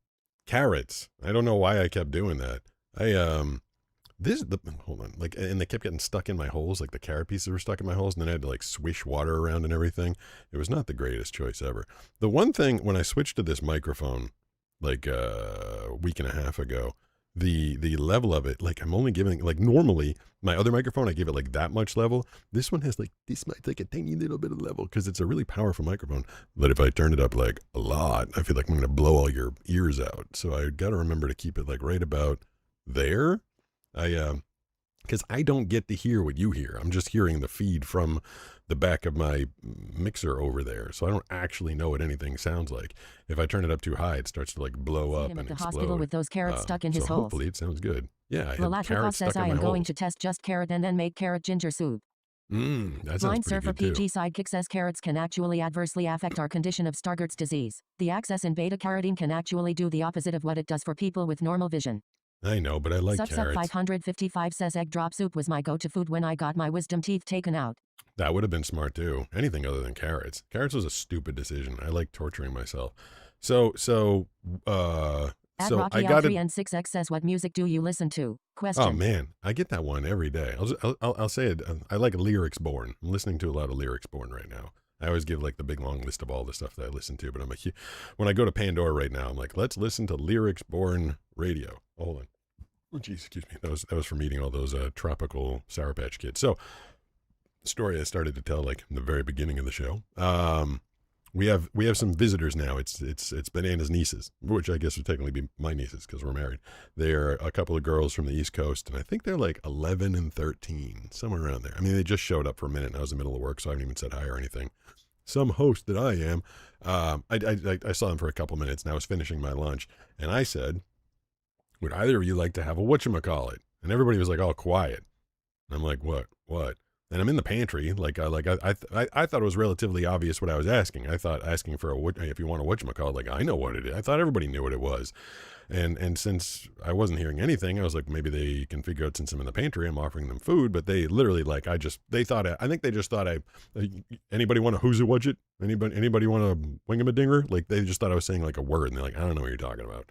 carrots. I don't know why I kept doing that. Hold on, like, and they kept getting stuck in my holes, like the carrot pieces were stuck in my holes, and then I had to like swish water around and everything. It was not the greatest choice ever. The one thing when I switched to this microphone, like a week and a half ago, the level of it, like I'm only giving, like normally my other microphone I give it like that much level. This one has like this much, like a tiny little bit of level because it's a really powerful microphone. But if I turn it up like a lot, I feel like I'm gonna blow all your ears out. So I got to remember to keep it like right about there. Because I don't get to hear what you hear. I'm just hearing the feed from the back of my mixer over there. So I don't actually know what anything sounds like. If I turn it up too high, it starts to like blow up and at the explode. hospital with those carrots stuck in his so holes. hopefully it sounds good. Yeah, I have Lalatwipa carrots says, stuck I in am my going holes. to test just carrot and then make carrot ginger soup. That sounds Blind pretty Surfer good too. PG Sidekick says carrots can actually adversely affect our condition of Stargardt's disease. The excess in beta-carotene can actually do the opposite of what it does for people with normal vision. I know, but I like Sub carrots. 555 says egg drop soup was my go-to food when I got my wisdom teeth taken out. That would have been smart too. Anything other than carrots. Carrots was a stupid decision. I like torturing myself. So At I Rocky got L3 and 6X says, what music do you listen to? Question. Oh man, I get that one every day. I'll say it. I like Lyrics Born. I'm listening to a lot of Lyrics Born right now. I always give like the big long list of all the stuff that I listen to, but when I go to Pandora right now, I'm like, let's listen to Lyrics Born radio. Oh, hold on. Oh, geez, excuse me. That was from eating all those tropical Sour Patch Kids. So, story I started to tell like in the very beginning of the show. We have some visitors now. It's Banana's nieces, which I guess would technically be my nieces because we're married. They're a couple of girls from the East Coast, and I think they're like 11 and 13, somewhere around there. I mean, they just showed up for a minute, and I was in the middle of work, so I haven't even said hi or anything. Some host that I am, I saw them for a couple minutes, and I was finishing my lunch, and I said, would either of you like to have a whatchamacallit? And everybody was like all quiet. And I'm like, what? And I'm in the pantry. I thought it was relatively obvious what I was asking. I thought asking for if you want a whatchamacallit, like I know what it is. I thought everybody knew what it was. And since I wasn't hearing anything, I was like, maybe they can figure out since I'm in the pantry, I'm offering them food. But they literally I think they just thought anybody want a who's a whatchet? Anybody want a wingam-a-dinger? Like they just thought I was saying like a word. And they're like, I don't know what you're talking about.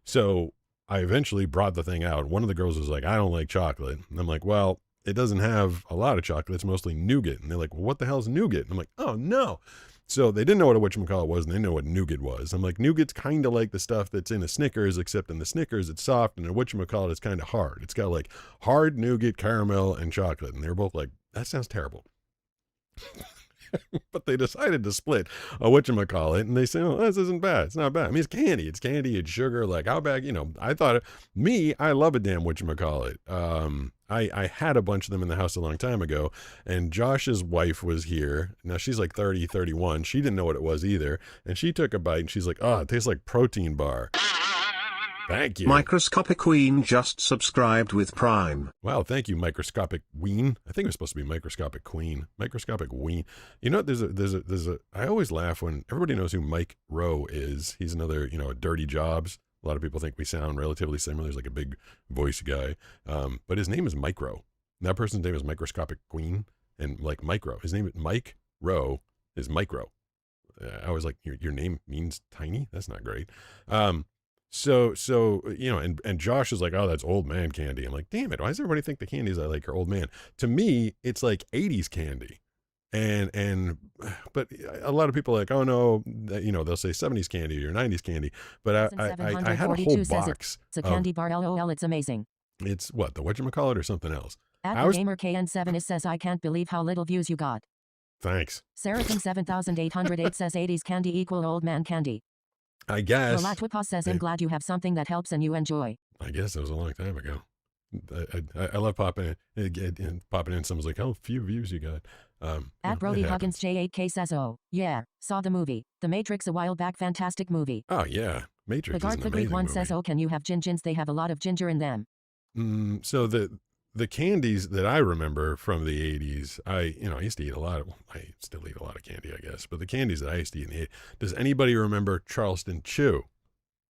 So I eventually brought the thing out. One of the girls was like, I don't like chocolate. And I'm like, well, it doesn't have a lot of chocolate. It's mostly nougat. And they're like, well, what the hell is nougat? And I'm like, oh, no. So they didn't know what a whatchamacallit was, and they know what nougat was. I'm like, nougat's kind of like the stuff that's in a Snickers, except in the Snickers it's soft, and a whatchamacallit is kind of hard. It's got like hard nougat, caramel, and chocolate. And they're both like, that sounds terrible. But they decided to split a whatchamacallit, and they say, oh, this isn't bad. It's not bad. I mean, it's candy. It's candy. It's sugar. Like, how bad, I thought, I love a damn whatchamacallit. I had a bunch of them in the house a long time ago, and Josh's wife was here. Now, she's like 30, 31. She didn't know what it was either, and she took a bite, and she's like, oh, it tastes like protein bar. Thank you. Microscopic Queen just subscribed with Prime. Wow, thank you, Microscopic Ween. I think it was supposed to be Microscopic Queen. Microscopic Ween. You know, there's a. I always laugh when everybody knows who Mike Rowe is. He's another, Dirty Jobs. A lot of people think we sound relatively similar. He's like a big voice guy, but his name is Micro. That person's name is Microscopic Queen, and like Micro. His name is Mike Rowe. Is Micro. I was like, your name means tiny. That's not great. So and Josh is like, oh, that's old man candy. I'm like, damn it, why does everybody think the candies I like are old man? To me, it's like 80s candy. But a lot of people are like, oh no, they'll say 70s candy or 90s candy. But I had a whole box. It's a candy bar, LOL, it's amazing. It's what, the whatchamacallit or something else? Gamer KN7 says, I can't believe how little views you got. Thanks. Seraphim 7808 says 80s candy equal old man candy. I guess. Lalatwipa says, I'm glad you have something that helps and you enjoy. I guess that was a long time ago. I love popping in. Someone's like, how few views you got. At Brody Huggins J8K says, oh, yeah, saw the movie. The Matrix a while back, fantastic movie. Oh, yeah. Matrix is an amazing Greek one movie. says, oh, can you have gingins? They have a lot of ginger in them. So the candies that I remember from the 80s, I used to eat a lot of, I still eat a lot of candy, I guess, but the candies that I used to eat in the 80s, does anybody remember Charleston Chew?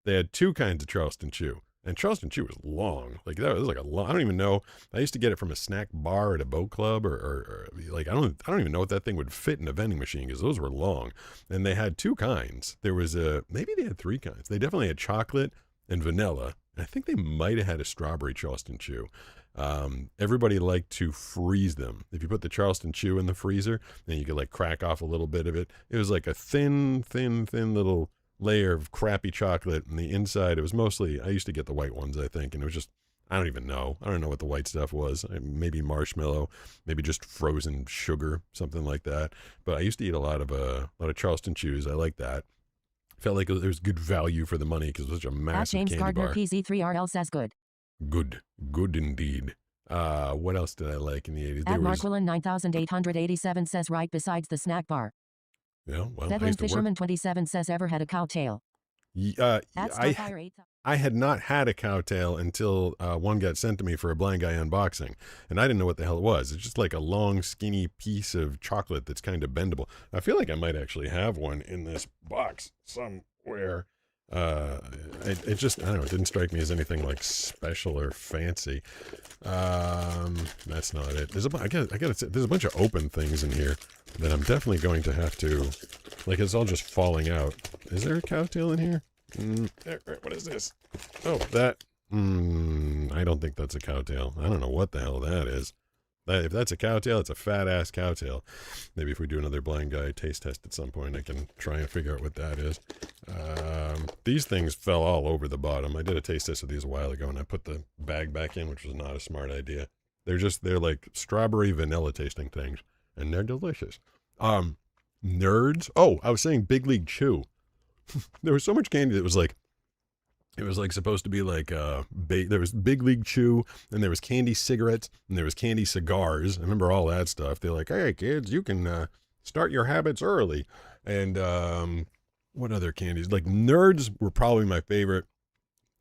They had two kinds of Charleston Chew. And Charleston Chew was long. Like that was like a long, I don't even know. I used to get it from a snack bar at a boat club or like, I don't even know what that thing would fit in a vending machine because those were long. And they had two kinds. There was maybe they had three kinds. They definitely had chocolate and vanilla. I think they might have had a strawberry Charleston Chew. Everybody liked to freeze them. If you put the Charleston Chew in the freezer, then you could like crack off a little bit of it. It was like a thin little layer of crappy chocolate, and the inside, it was mostly, I used to get the white ones, I think, and it was just, I don't even know. I don't know what the white stuff was. Maybe marshmallow, maybe just frozen sugar, something like that. But I used to eat a lot of Charleston Chews. I like that. Felt like it was good value for the money because it was such a massive James candy Gardner bar. PZ3RL says good. Good indeed. What else did I like in the 80s? At Marquillan 9887 says right besides the snack bar. Yeah, well, Devlin Fisherman 27 says ever had a cow tail. I had not had a cow tail until one got sent to me for a blind guy unboxing, and I didn't know what the hell it was. It's just like a long, skinny piece of chocolate that's kind of bendable. I feel like I might actually have one in this box somewhere. It just, I don't know, it didn't strike me as anything like special or fancy. That's not it. I gotta say, there's a bunch of open things in here that I'm definitely going to have to, like, it's all just falling out. Is there a cow tail in here? What is this? Oh, that, I don't think that's a cow tail. I don't know what the hell that is. If that's a cow tail, it's a fat ass cow tail. Maybe if we do another blind guy taste test at some point, I can try and figure out what that is. These things fell all over the bottom. I did a taste test of these a while ago, and I put the bag back in, which was not a smart idea. They're like strawberry vanilla tasting things, and they're delicious. Nerds. Oh, I was saying Big League Chew. There was so much candy that was like, it was like supposed to be like, there was Big League Chew, and there was candy cigarettes, and there was candy cigars. I remember all that stuff. They're like, hey kids, you can start your habits early. And what other candies? Like Nerds were probably my favorite.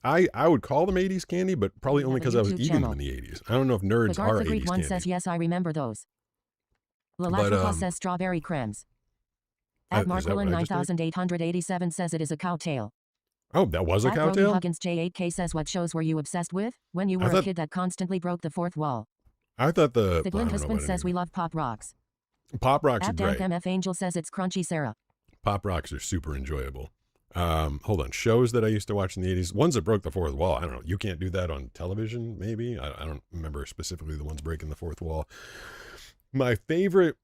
I would call them 80s candy, but probably only because I was eating them in the 80s. I don't know if Nerds are 80s one candy. says, yes, I remember those. Lalachapa says strawberry creams. At Marquillan 9887 says it is a cow tail. Oh, that was a cow tail? Huggins J8K says, what shows were you obsessed with? When you were a kid that constantly broke the fourth wall. I thought the Glint Husband says we love Pop Rocks. Pop Rocks are At great. MF Angel says it's crunchy Sarah. Pop Rocks are super enjoyable. Hold on. Shows that I used to watch in the 80s. Ones that broke the fourth wall. I don't know. You can't do that on television, maybe? I don't remember specifically the ones breaking the fourth wall. My favorite,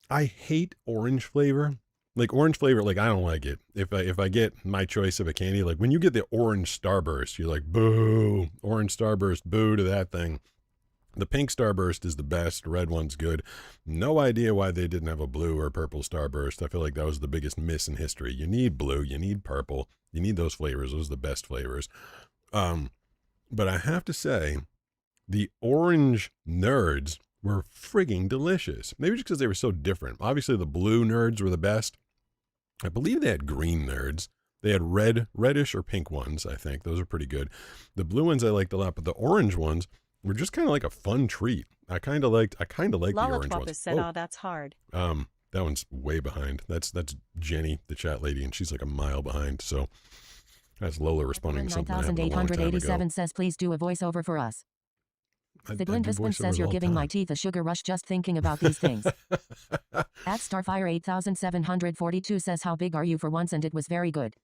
I hate orange flavor. Like orange flavor, like I don't like it. If I get my choice of a candy, like when you get the orange Starburst, you're like, boo, orange Starburst, boo to that thing. The pink Starburst is the best. Red one's good. No idea why they didn't have a blue or purple Starburst. I feel like that was the biggest miss in history. You need blue, you need purple, you need those flavors. Those are the best flavors. But I have to say, the orange Nerds were frigging delicious. Maybe just because they were so different. Obviously, the blue Nerds were the best. I believe they had green Nerds. They had reddish or pink ones, I think. Those are pretty good. The blue ones I liked a lot, but the orange ones were just kind of like a fun treat. I kind of liked the orange ones. Said, oh, that's hard. That one's way behind. That's Jenny, the chat lady, and she's like a mile behind. So that's Lola responding to something that happened a long time ago. 9887 says, please do a voiceover for us. The Glint Husband says you're giving my teeth a sugar rush just thinking about these things. At Starfire 8742 says, how big are you for once? And it was very good.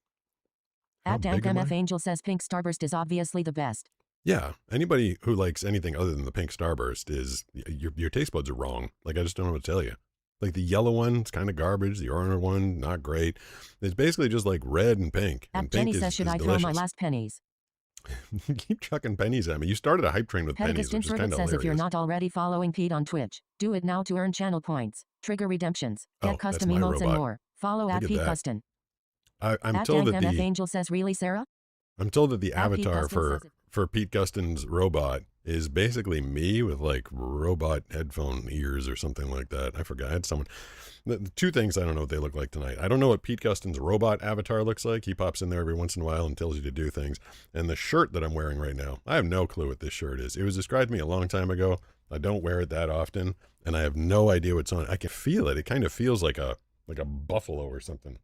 At Dank MF Angel says pink Starburst is obviously the best. Yeah, anybody who likes anything other than the pink Starburst is, your taste buds are wrong. Like, I just don't know what to tell you. Like the yellow one, it's kind of garbage. The orange one, not great. It's basically just like red and pink. At Jenny says, should I throw my last pennies? You keep chucking pennies at me. You started a hype train with pennies, which is kind of hilarious. Says if you're not already following Pete on Twitch, do it now to earn channel points, trigger redemptions, get custom emotes and more. Follow at Pete Custon. I'm told that MF Angel says, really, Sarah? I'm told that the At Pete avatar Gustin says for Pete Gustin's robot is basically me with like robot headphone ears or something like that. I forgot. I had someone. The two things I don't know what they look like tonight. I don't know what Pete Gustin's robot avatar looks like. He pops in there every once in a while and tells you to do things. And the shirt that I'm wearing right now, I have no clue what this shirt is. It was described to me a long time ago. I don't wear it that often, and I have no idea what's on it. I can feel it. It kind of feels like a buffalo or something.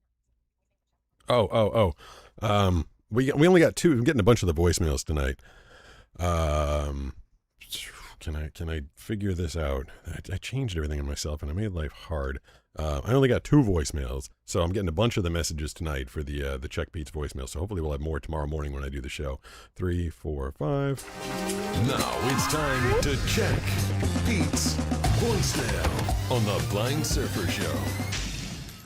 We only got two. I'm getting a bunch of the voicemails tonight. Can I figure this out? I changed everything in myself and I made life hard. I only got 2 voicemails, so I'm getting a bunch of the messages tonight for the Check Pete's voicemail. So hopefully we'll have more tomorrow morning when I do the show. 3, 4, 5. Now it's time to check Pete's voicemail on the Blind Surfer Show.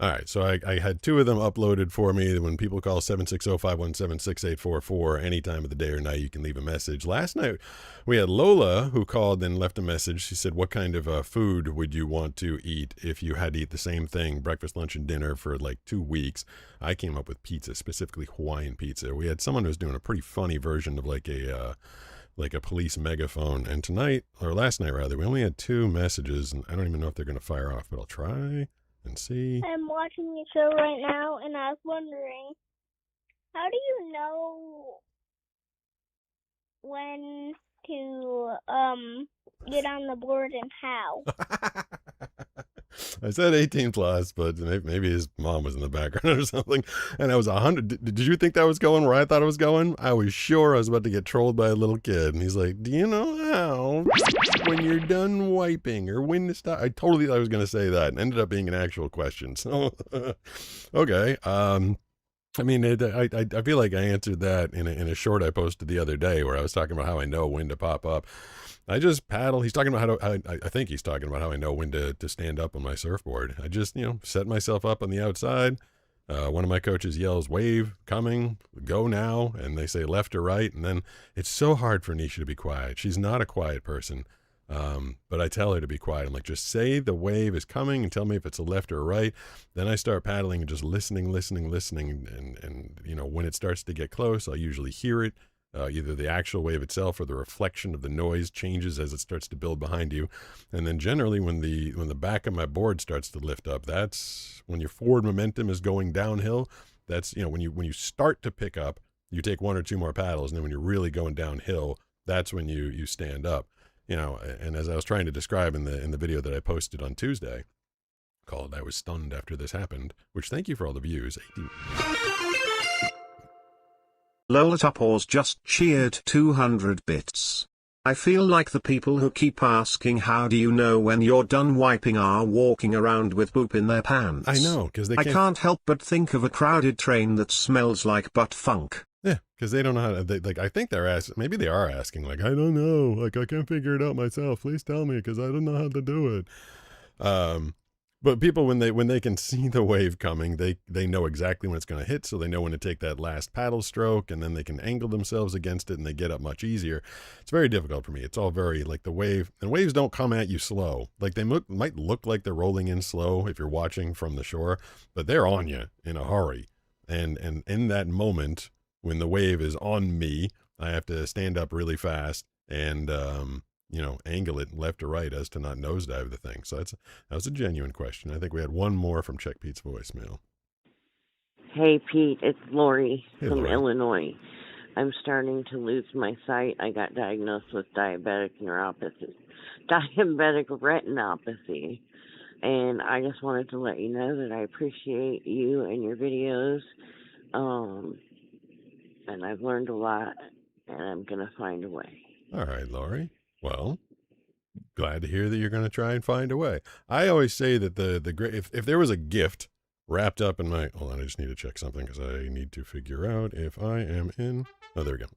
All right, so I had 2 of them uploaded for me. When people call 760-517-6844, any time of the day or night, you can leave a message. Last night, we had Lola who called and left a message. She said, what kind of food would you want to eat if you had to eat the same thing, breakfast, lunch, and dinner for like 2 weeks? I came up with pizza, specifically Hawaiian pizza. We had someone who was doing a pretty funny version of like a police megaphone. And tonight, or last night rather, we only had 2 messages, and I don't even know if they're going to fire off, but I'll try and see. I'm watching your show right now, and I was wondering, how do you know when to get on the board and how? I said 18 plus, but maybe his mom was in the background or something. And I was 100. Did you think that was going where I thought it was going? I was sure I was about to get trolled by a little kid. And he's like, do you know how when you're done wiping or when to stop? I totally thought I was going to say that, and ended up being an actual question. So, okay. I mean, I feel like I answered that in a short I posted the other day where I was talking about how I know when to pop up. I just paddle. He's talking about I think he's talking about how I know when to stand up on my surfboard. I just, set myself up on the outside. One of my coaches yells, wave, coming, go now. And they say left or right. And then it's so hard for Nisha to be quiet. She's not a quiet person. But I tell her to be quiet. I'm like, just say the wave is coming and tell me if it's a left or a right. Then I start paddling and just listening. And when it starts to get close, I'll usually hear it. Either the actual wave itself or the reflection of the noise changes as it starts to build behind you. And then generally when the back of my board starts to lift up, that's when your forward momentum is going downhill. That's, when you start to pick up, you take 1 or 2 more paddles. And then when you're really going downhill, that's when you stand up. And as I was trying to describe in the video that I posted on Tuesday, called I Was Stunned After This Happened, which thank you for all the views. Lola Topors just cheered 200 bits. I feel like the people who keep asking how do you know when you're done wiping are walking around with poop in their pants. I know, because I can't help but think of a crowded train that smells like butt funk. Yeah, because they don't know how to, I think they're asking, maybe they are asking, like, I don't know, like, I can't figure it out myself. Please tell me, because I don't know how to do it. But people, when they can see the wave coming, they know exactly when it's going to hit, so they know when to take that last paddle stroke, and then they can angle themselves against it, and they get up much easier. It's very difficult for me. It's all very, like the wave, and waves don't come at you slow. Like they might look like they're rolling in slow if you're watching from the shore, but they're on you in a hurry. And in that moment, when the wave is on me, I have to stand up really fast and, angle it left or right as to not nosedive the thing. So that was a genuine question. I think we had one more from Check Pete's voicemail. Hey, Pete, it's Lori from Lori. Illinois. I'm starting to lose my sight. I got diagnosed with diabetic retinopathy. And I just wanted to let you know that I appreciate you and your videos. And I've learned a lot, and I'm going to find a way. All right, Lori. Well, glad to hear that you're going to try and find a way. I always say that the great, if there was a gift wrapped up in my, hold on, I just need to check something because I need to figure out if I am in, oh, there we go.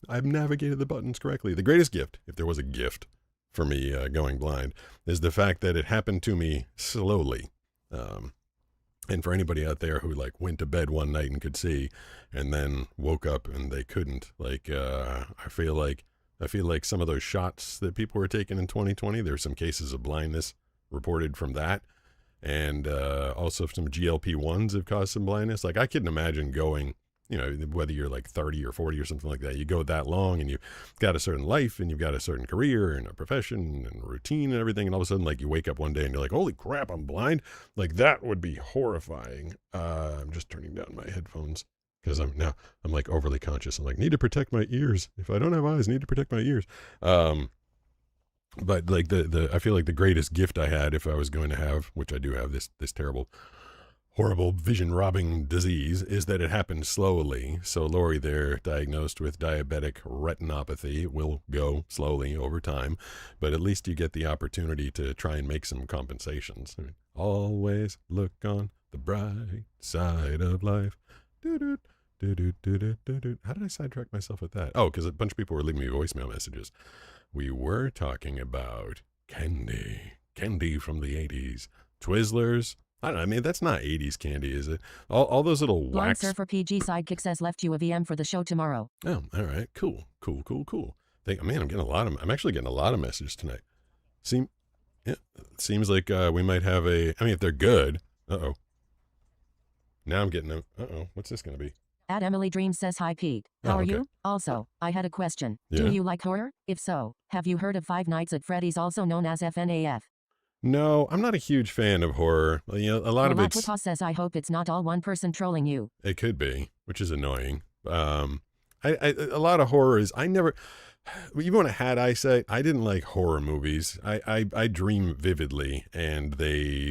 I've navigated the buttons correctly. The greatest gift, if there was a gift for me going blind, is the fact that it happened to me slowly. And for anybody out there who like went to bed one night and could see and then woke up and they couldn't, like, I feel like some of those shots that people were taking in 2020, there's some cases of blindness reported from that. and also some GLP-1s have caused some blindness. Like I couldn't imagine going, whether you're like 30 or 40 or something like that, you go that long and you've got a certain life and you've got a certain career and a profession and routine and everything. And all of a sudden, like you wake up one day and you're like, holy crap, I'm blind. Like that would be horrifying. I'm just turning down my headphones because I'm like overly conscious. I'm like, need to protect my ears. If I don't have eyes, need to protect my ears. But like I feel like the greatest gift I had, if I was going to have, which I do have, this terrible, horrible vision-robbing disease, is that it happens slowly. So Lori there, diagnosed with diabetic retinopathy, will go slowly over time, but at least you get the opportunity to try and make some compensations. I mean, always look on the bright side of life. Doo-doo, doo-doo, doo-doo, doo-doo. How did I sidetrack myself with that? Oh, because a bunch of people were leaving me voicemail messages. We were talking about candy from the 80s, Twizzlers. I don't know. I mean, that's not 80s candy, is it? All those little Blind wax. Surfer PG Sidekick says left you a VM for the show tomorrow. Oh, all right. Cool. I'm actually getting a lot of messages tonight. Seems like we might have if they're good. Uh-oh. Now I'm getting them. Uh-oh. What's this going to be? At Emily Dreams says, hi, Pete. How are you? Also, I had a question. Yeah? Do you like horror? If so, have you heard of Five Nights at Freddy's, also known as FNAF? No, I'm not a huge fan of horror. A lot of it's... says, I hope it's not all one person trolling you. It could be, which is annoying. A lot of horror is... Even when I had eyesight, I didn't like horror movies. I dream vividly, and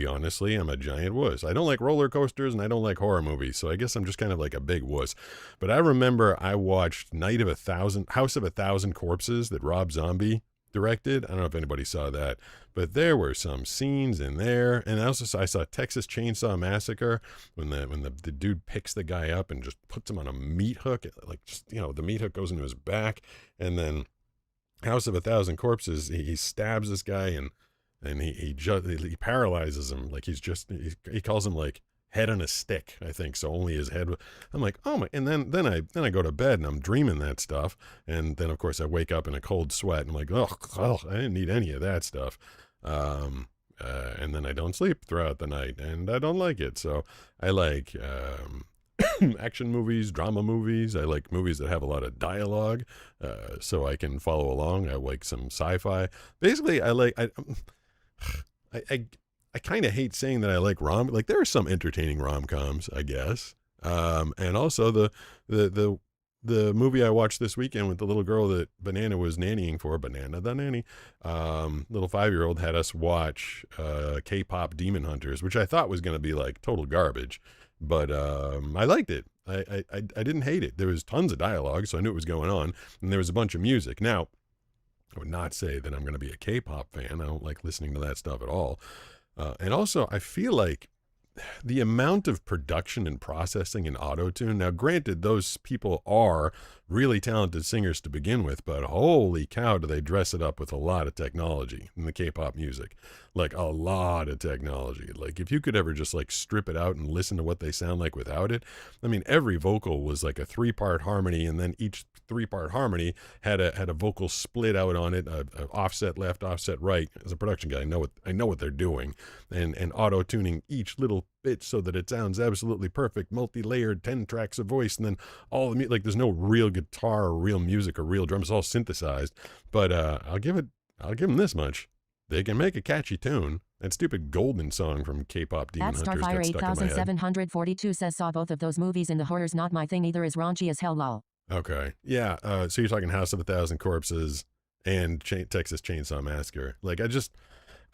honestly, I'm a giant wuss. I don't like roller coasters, and I don't like horror movies, so I guess I'm just kind of like a big wuss. But I remember I watched House of a Thousand Corpses that Rob Zombie directed. I don't know if anybody saw that, but there were some scenes in there. And I saw Texas Chainsaw Massacre when the dude picks the guy up and just puts him on a meat hook, like the meat hook goes into his back. And then House of a Thousand Corpses, he stabs this guy and he paralyzes him. Like he calls him like head on a stick, I think. So only his head. I'm like, oh my! And then I go to bed and I'm dreaming that stuff. And then of course I wake up in a cold sweat and I'm like, oh, I didn't need any of that stuff. And then I don't sleep throughout the night and I don't like it. So I like action movies, drama movies. I like movies that have a lot of dialogue, so I can follow along. I like some sci-fi. Basically, I kind of hate saying that I like there are some entertaining rom-coms, I guess. And also the movie I watched this weekend with the little girl that Banana was nannying for, Banana the nanny, little 5-year-old had us watch K-pop Demon Hunters, which I thought was going to be like total garbage, but I liked it. I didn't hate it. There was tons of dialogue, so I knew what was going on, and there was a bunch of music. Now, I would not say that I'm going to be a K-pop fan. I don't like listening to that stuff at all. And also, I feel like the amount of production and processing in auto-tune, now granted, those people are really talented singers to begin with, but holy cow, do they dress it up with a lot of technology in the K-pop music. Like a lot of technology. Like if you could ever just like strip it out and listen to what they sound like without it. I mean, every vocal was like a 3-part harmony, and then each 3-part harmony had a vocal split out on it, a offset left, offset right. As a production guy, I know what they're doing, and auto-tuning each little bit so that it sounds absolutely perfect, multi-layered, 10 tracks of voice, and then all the music. Like there's no real guitar or real music or real drums. It's all synthesized. But I'll give them this much. They can make a catchy tune. That stupid Golden song from K-pop Demon Hunters got stuck in my head. At Starfire 8742 says, saw both of those movies in the horror's not my thing either, is raunchy as hell, lol. Okay. Yeah. So you're talking House of a Thousand Corpses and Texas Chainsaw Massacre. Like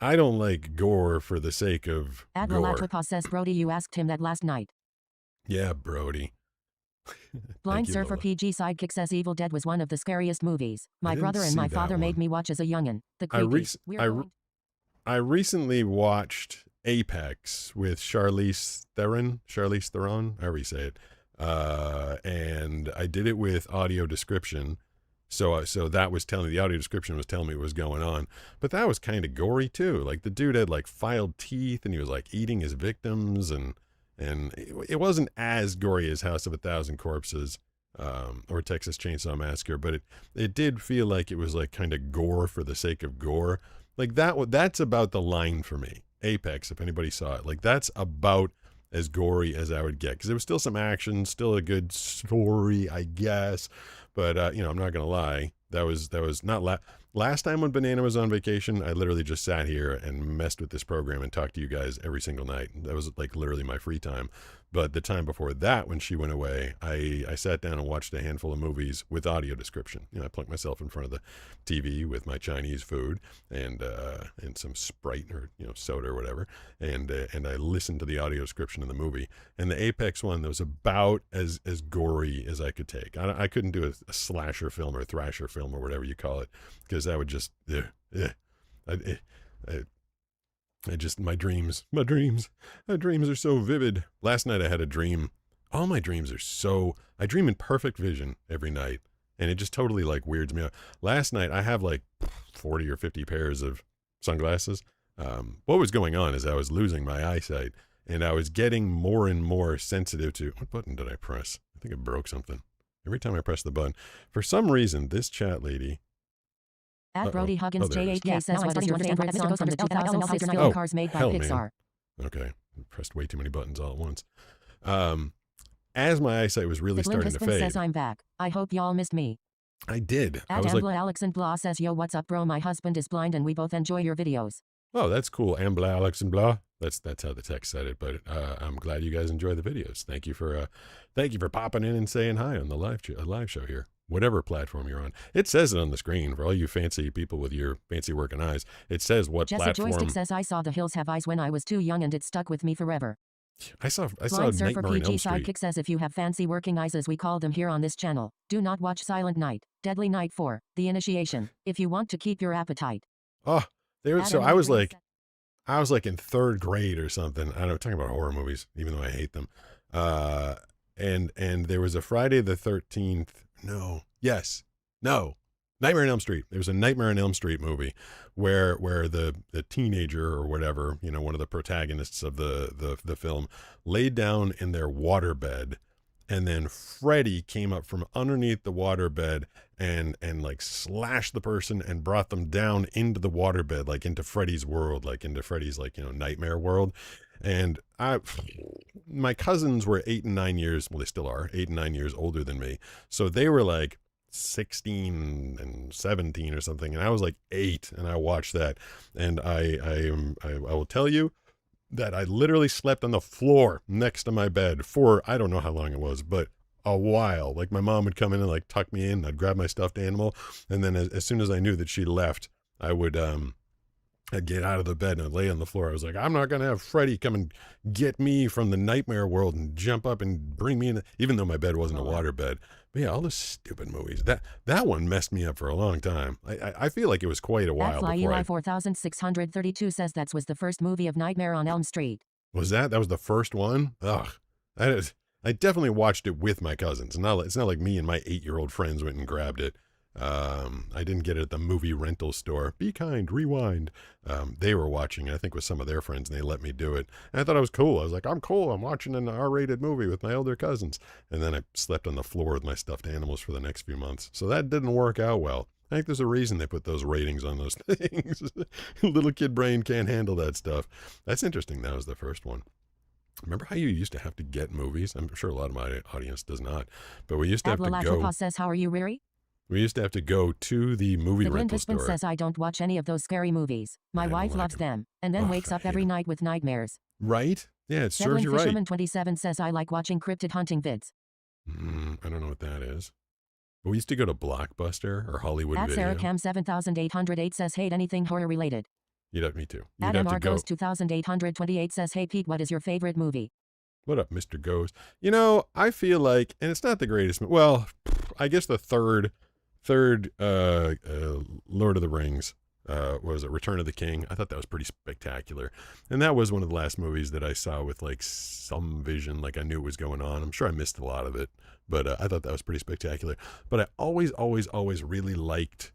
I don't like gore for the sake of gore. Admiral says, Brody, you asked him that last night. Yeah, Brody. Blind Surfer PG Sidekick says Evil Dead was one of the scariest movies. My brother and my father made me watch as a youngin'. The creepy. I recently watched Apex with Charlize Theron, however you say it. And I did it with audio description. So that was the audio description was telling me what was going on. But that was kind of gory too. Like the dude had like filed teeth and he was like eating his victims, and it wasn't as gory as House of a Thousand Corpses or Texas Chainsaw Massacre, but it did feel like it was like kind of gore for the sake of gore. Like that's about the line for me. Apex, if anybody saw it. Like, that's about as gory as I would get, because there was still some action, still a good story, I guess. But I'm not gonna lie, that was not last time when Banana was on vacation. I literally just sat here and messed with this program and talked to you guys every single night. That was like literally my free time. But the time before that, when she went away, I sat down and watched a handful of movies with audio description. I plunked myself in front of the TV with my Chinese food and some Sprite or soda or whatever, and I listened to the audio description of the movie. And the Apex one, that was about as gory as I could take. I couldn't do a slasher film or thrasher film or whatever you call it, because that would just my dreams are so vivid. Last night I had a dream. All my dreams I dream in perfect vision every night, and it just totally like weirds me out. Last night I have like 40 or 50 pairs of sunglasses. What was going on is I was losing my eyesight, and I was getting more and more sensitive to, what button did I press? I think I broke something. Every time I press the button, for some reason, this chat lady, At Brody Huggins J8K says, what is your favorite song from the 2006 film Cars made by Pixar? Okay, I pressed way too many buttons all at once. As my eyesight was really starting to fade. Says, I'm back. I hope y'all missed me. I did. At Ambla Alex and Blah says, yo, what's up, bro? My husband is blind and we both enjoy your videos. Oh, that's cool. Ambla Alex and Blah. That's how the text said it. But I'm glad you guys enjoy the videos. Thank you for popping in and saying hi on the live show here. Whatever platform you're on. It says it on the screen for all you fancy people with your fancy working eyes. It says what Jessica platform. Joystick says, I saw The Hills Have Eyes when I was too young and it stuck with me forever. I saw Blind Surfer Nightmare on Elm PG Street. Sidekick says, if you have fancy working eyes as we call them here on this channel, do not watch Silent Night, Deadly Night 4, The Initiation, if you want to keep your appetite. Oh, so I was like in third grade or something. I don't know, talking about horror movies, even though I hate them. And there was a Friday the 13th. Nightmare on Elm Street. There was a Nightmare on Elm Street movie where the teenager or whatever, one of the protagonists of the film, laid down in their waterbed, and then Freddy came up from underneath the waterbed and like slashed the person and brought them down into the waterbed, like into Freddy's world, like into Freddy's nightmare world. And my cousins were 8 and 9 years, well, they still are 8 and 9 years older than me. So they were like 16 and 17 or something. And I was like 8, and I watched that. And I will tell you that I literally slept on the floor next to my bed for, I don't know how long it was, but a while. Like, my mom would come in and like tuck me in. I'd grab my stuffed animal. And then as soon as I knew that she left, I would, I'd get out of the bed and I'd lay on the floor. I was like, I'm not going to have Freddy come and get me from the nightmare world and jump up and bring me in, even though my bed wasn't a water bed. But yeah, all the stupid movies. That one messed me up for a long time. I feel like it was quite a while before. Eli 4632 says that was the first movie of Nightmare on Elm Street. Was that was the first one? Ugh. I definitely watched it with my cousins. It's not like me and my 8-year-old friends went and grabbed it. I didn't get it at the movie rental store. Be kind, rewind. They were watching, I think, with some of their friends, and they let me do it. And I thought I was cool. I was like, I'm cool. I'm watching an R-rated movie with my older cousins. And then I slept on the floor with my stuffed animals for the next few months. So that didn't work out well. I think there's a reason they put those ratings on those things. Little kid brain can't handle that stuff. That's interesting. That was the first one. Remember how you used to have to get movies? I'm sure a lot of my audience does not. But we used to have to go. Says, how are you, Riri? We used to have to go to the movie rental store. Says, I don't watch any of those scary movies. My wife loves them, and then wakes up every night with nightmares. Right? Yeah, it serves you right. Fisherman 27 says, I like watching cryptid hunting vids. I don't know what that is. But we used to go to Blockbuster or Hollywood Video. Sarah Cam 7808 says, hate anything horror related. Me too. Adam Argos 2828 says, hey Pete, what is your favorite movie? What up, Mr. Goes? I feel like, and it's not the greatest, well, I guess the third Lord of the Rings, was it Return of the King? I thought that was pretty spectacular. And that was one of the last movies that I saw with like some vision, like I knew what was going on. I'm sure I missed a lot of it, but I thought that was pretty spectacular. But I always really liked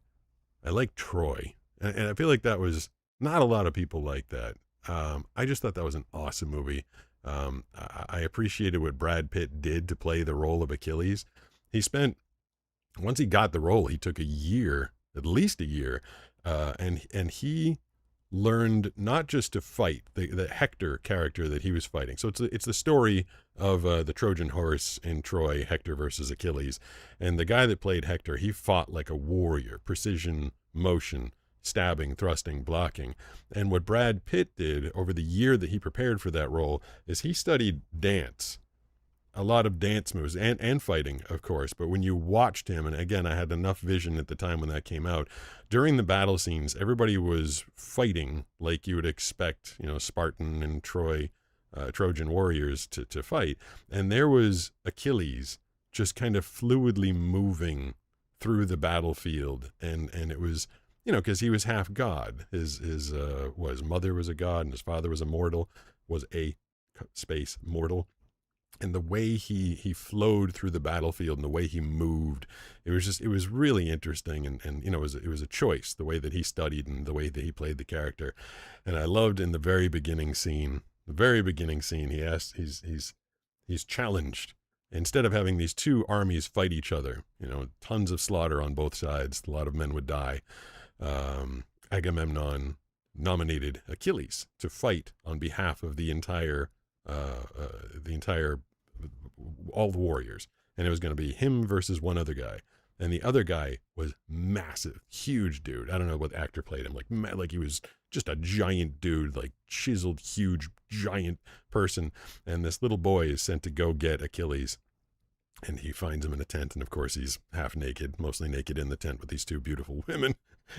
Troy. And I feel like that was, not a lot of people like that. I just thought that was an awesome movie. I appreciated what Brad Pitt did to play the role of Achilles. Once he got the role, he took at least a year, and he learned not just to fight the Hector character that he was fighting. So it's the story of the Trojan horse in Troy, Hector versus Achilles. And the guy that played Hector, he fought like a warrior, precision, motion, stabbing, thrusting, blocking. And what Brad Pitt did over the year that he prepared for that role is he studied dance, a lot of dance moves and fighting, of course. But when you watched him, and again, I had enough vision at the time when that came out, during the battle scenes, everybody was fighting like you would expect, Spartan and Trojan warriors to fight. And there was Achilles just kind of fluidly moving through the battlefield. And it was, because he was half god. His mother was a god and his father was a space mortal. And the way he flowed through the battlefield and the way he moved, it was really interesting. And it was a choice, the way that he studied and the way that he played the character. And I loved in the very beginning scene, he's challenged. Instead of having these two armies fight each other, tons of slaughter on both sides, a lot of men would die. Agamemnon nominated Achilles to fight on behalf of the entire all the warriors, and it was going to be him versus one other guy, and the other guy was massive, huge dude. I don't know what actor played him, like he was just a giant dude, like chiseled, huge, giant person. And this little boy is sent to go get Achilles, and he finds him in a tent, and of course he's half naked, mostly naked in the tent with these two beautiful women.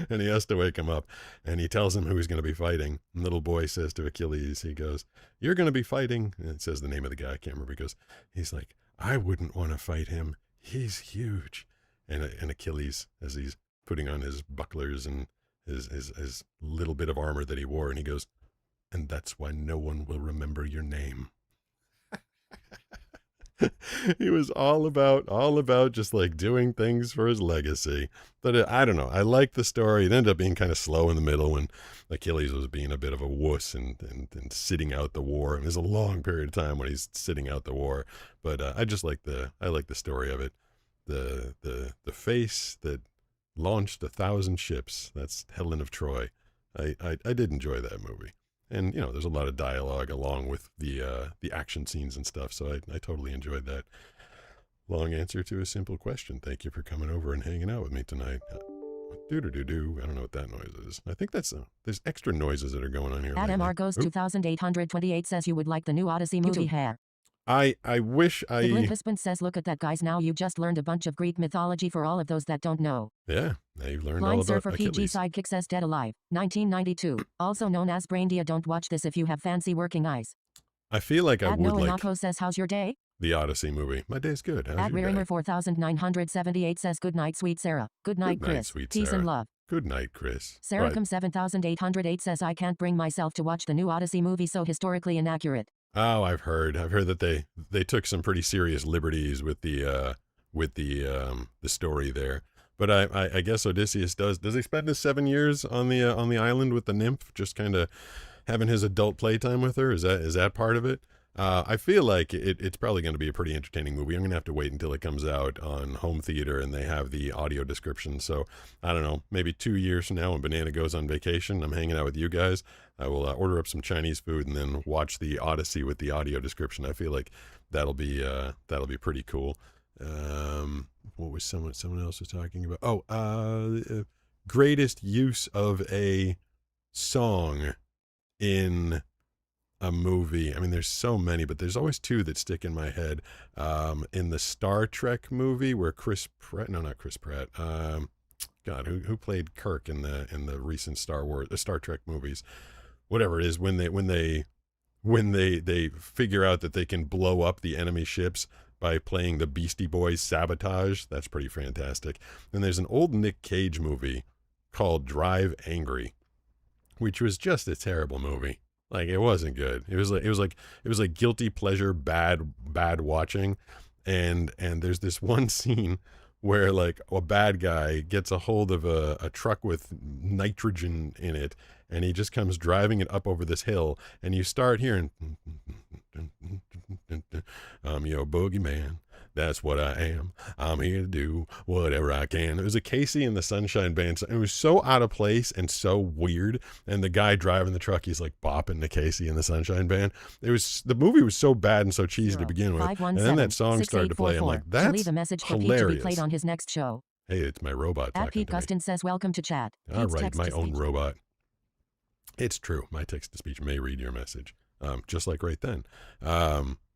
And he has to wake him up, and he tells him who he's going to be fighting. And little boy says to Achilles, he goes, "You're going to be fighting," and it says the name of the guy, I can't remember. He's like, "I wouldn't want to fight him. He's huge." And Achilles, as he's putting on his bucklers and his little bit of armor that he wore, and he goes, "And that's why no one will remember your name." He was all about just like doing things for his legacy. But I don't know. I liked the story. It ended up being kind of slow in the middle when Achilles was being a bit of a wuss and sitting out the war. And there's a long period of time when he's sitting out the war. But I like the story of it. The face that launched 1,000 ships. That's Helen of Troy. I did enjoy that movie. And, there's a lot of dialogue along with the action scenes and stuff. So I totally enjoyed that. Long answer to a simple question. Thank you for coming over and hanging out with me tonight. Do-do-do-do. I don't know what that noise is. I think there's extra noises that are going on here. Adam Argos 2828 says you would like the new Odyssey movie hair. I wish I... Clint husband says, look at that, guys. Now you just learned a bunch of Greek mythology for all of those that don't know. Yeah, now you've learned Blind all about Surfer Achilles. PG sidekick says Dead Alive, 1992. Also known as Braindia. Don't watch this if you have fancy working eyes. I feel like I would Noah like Nako says, how's your day? the Odyssey movie. My day's good. How's At your day? Rarimer 4978 says, good night, sweet Sarah. Good night, Good night, Chris. sweet Peace Sarah. and love. Good night, Chris. Saracom 7808 says, I can't bring myself to watch the new Odyssey movie, so historically inaccurate. Oh, I've heard that they took some pretty serious liberties with the story there. But I guess Odysseus does he spend his 7 years on the island with the nymph, just kind of having his adult playtime with her? Is that part of it? I feel like it's probably going to be a pretty entertaining movie. I'm going to have to wait until it comes out on home theater and they have the audio description. So I don't know, maybe 2 years from now when Banana goes on vacation, I'm hanging out with you guys, I will order up some Chinese food and then watch the Odyssey with the audio description. I feel like that'll be pretty cool. What was someone else was talking about? Greatest use of a song in a movie. I mean, there's so many, but there's always two that stick in my head. In the Star Trek movie where who played Kirk in the recent Star Trek movies, whatever it is, when they figure out that they can blow up the enemy ships by playing the Beastie Boys Sabotage. That's pretty fantastic. And there's an old Nick Cage movie called Drive Angry, which was just a terrible movie. Like, it wasn't good. It was like guilty pleasure, bad watching. And there's this one scene where like a bad guy gets a hold of a truck with nitrogen in it, and he just comes driving it up over this hill, and you start hearing, I'm your boogeyman, That's what I am. I'm here to do whatever I can. It was a Casey and the Sunshine Band. It was so out of place and so weird. And the guy driving the truck, he's like bopping to Casey and the Sunshine Band. The movie was so bad and so cheesy to begin with. And then that song started to play. I'm like, that's leave a message for hilarious. Pete to be played on his next show. Hey, it's my robot talking Pete to me. Gustin says, welcome to chat. All right, my own robot. It's true. My text-to-speech may read your message, just like right then.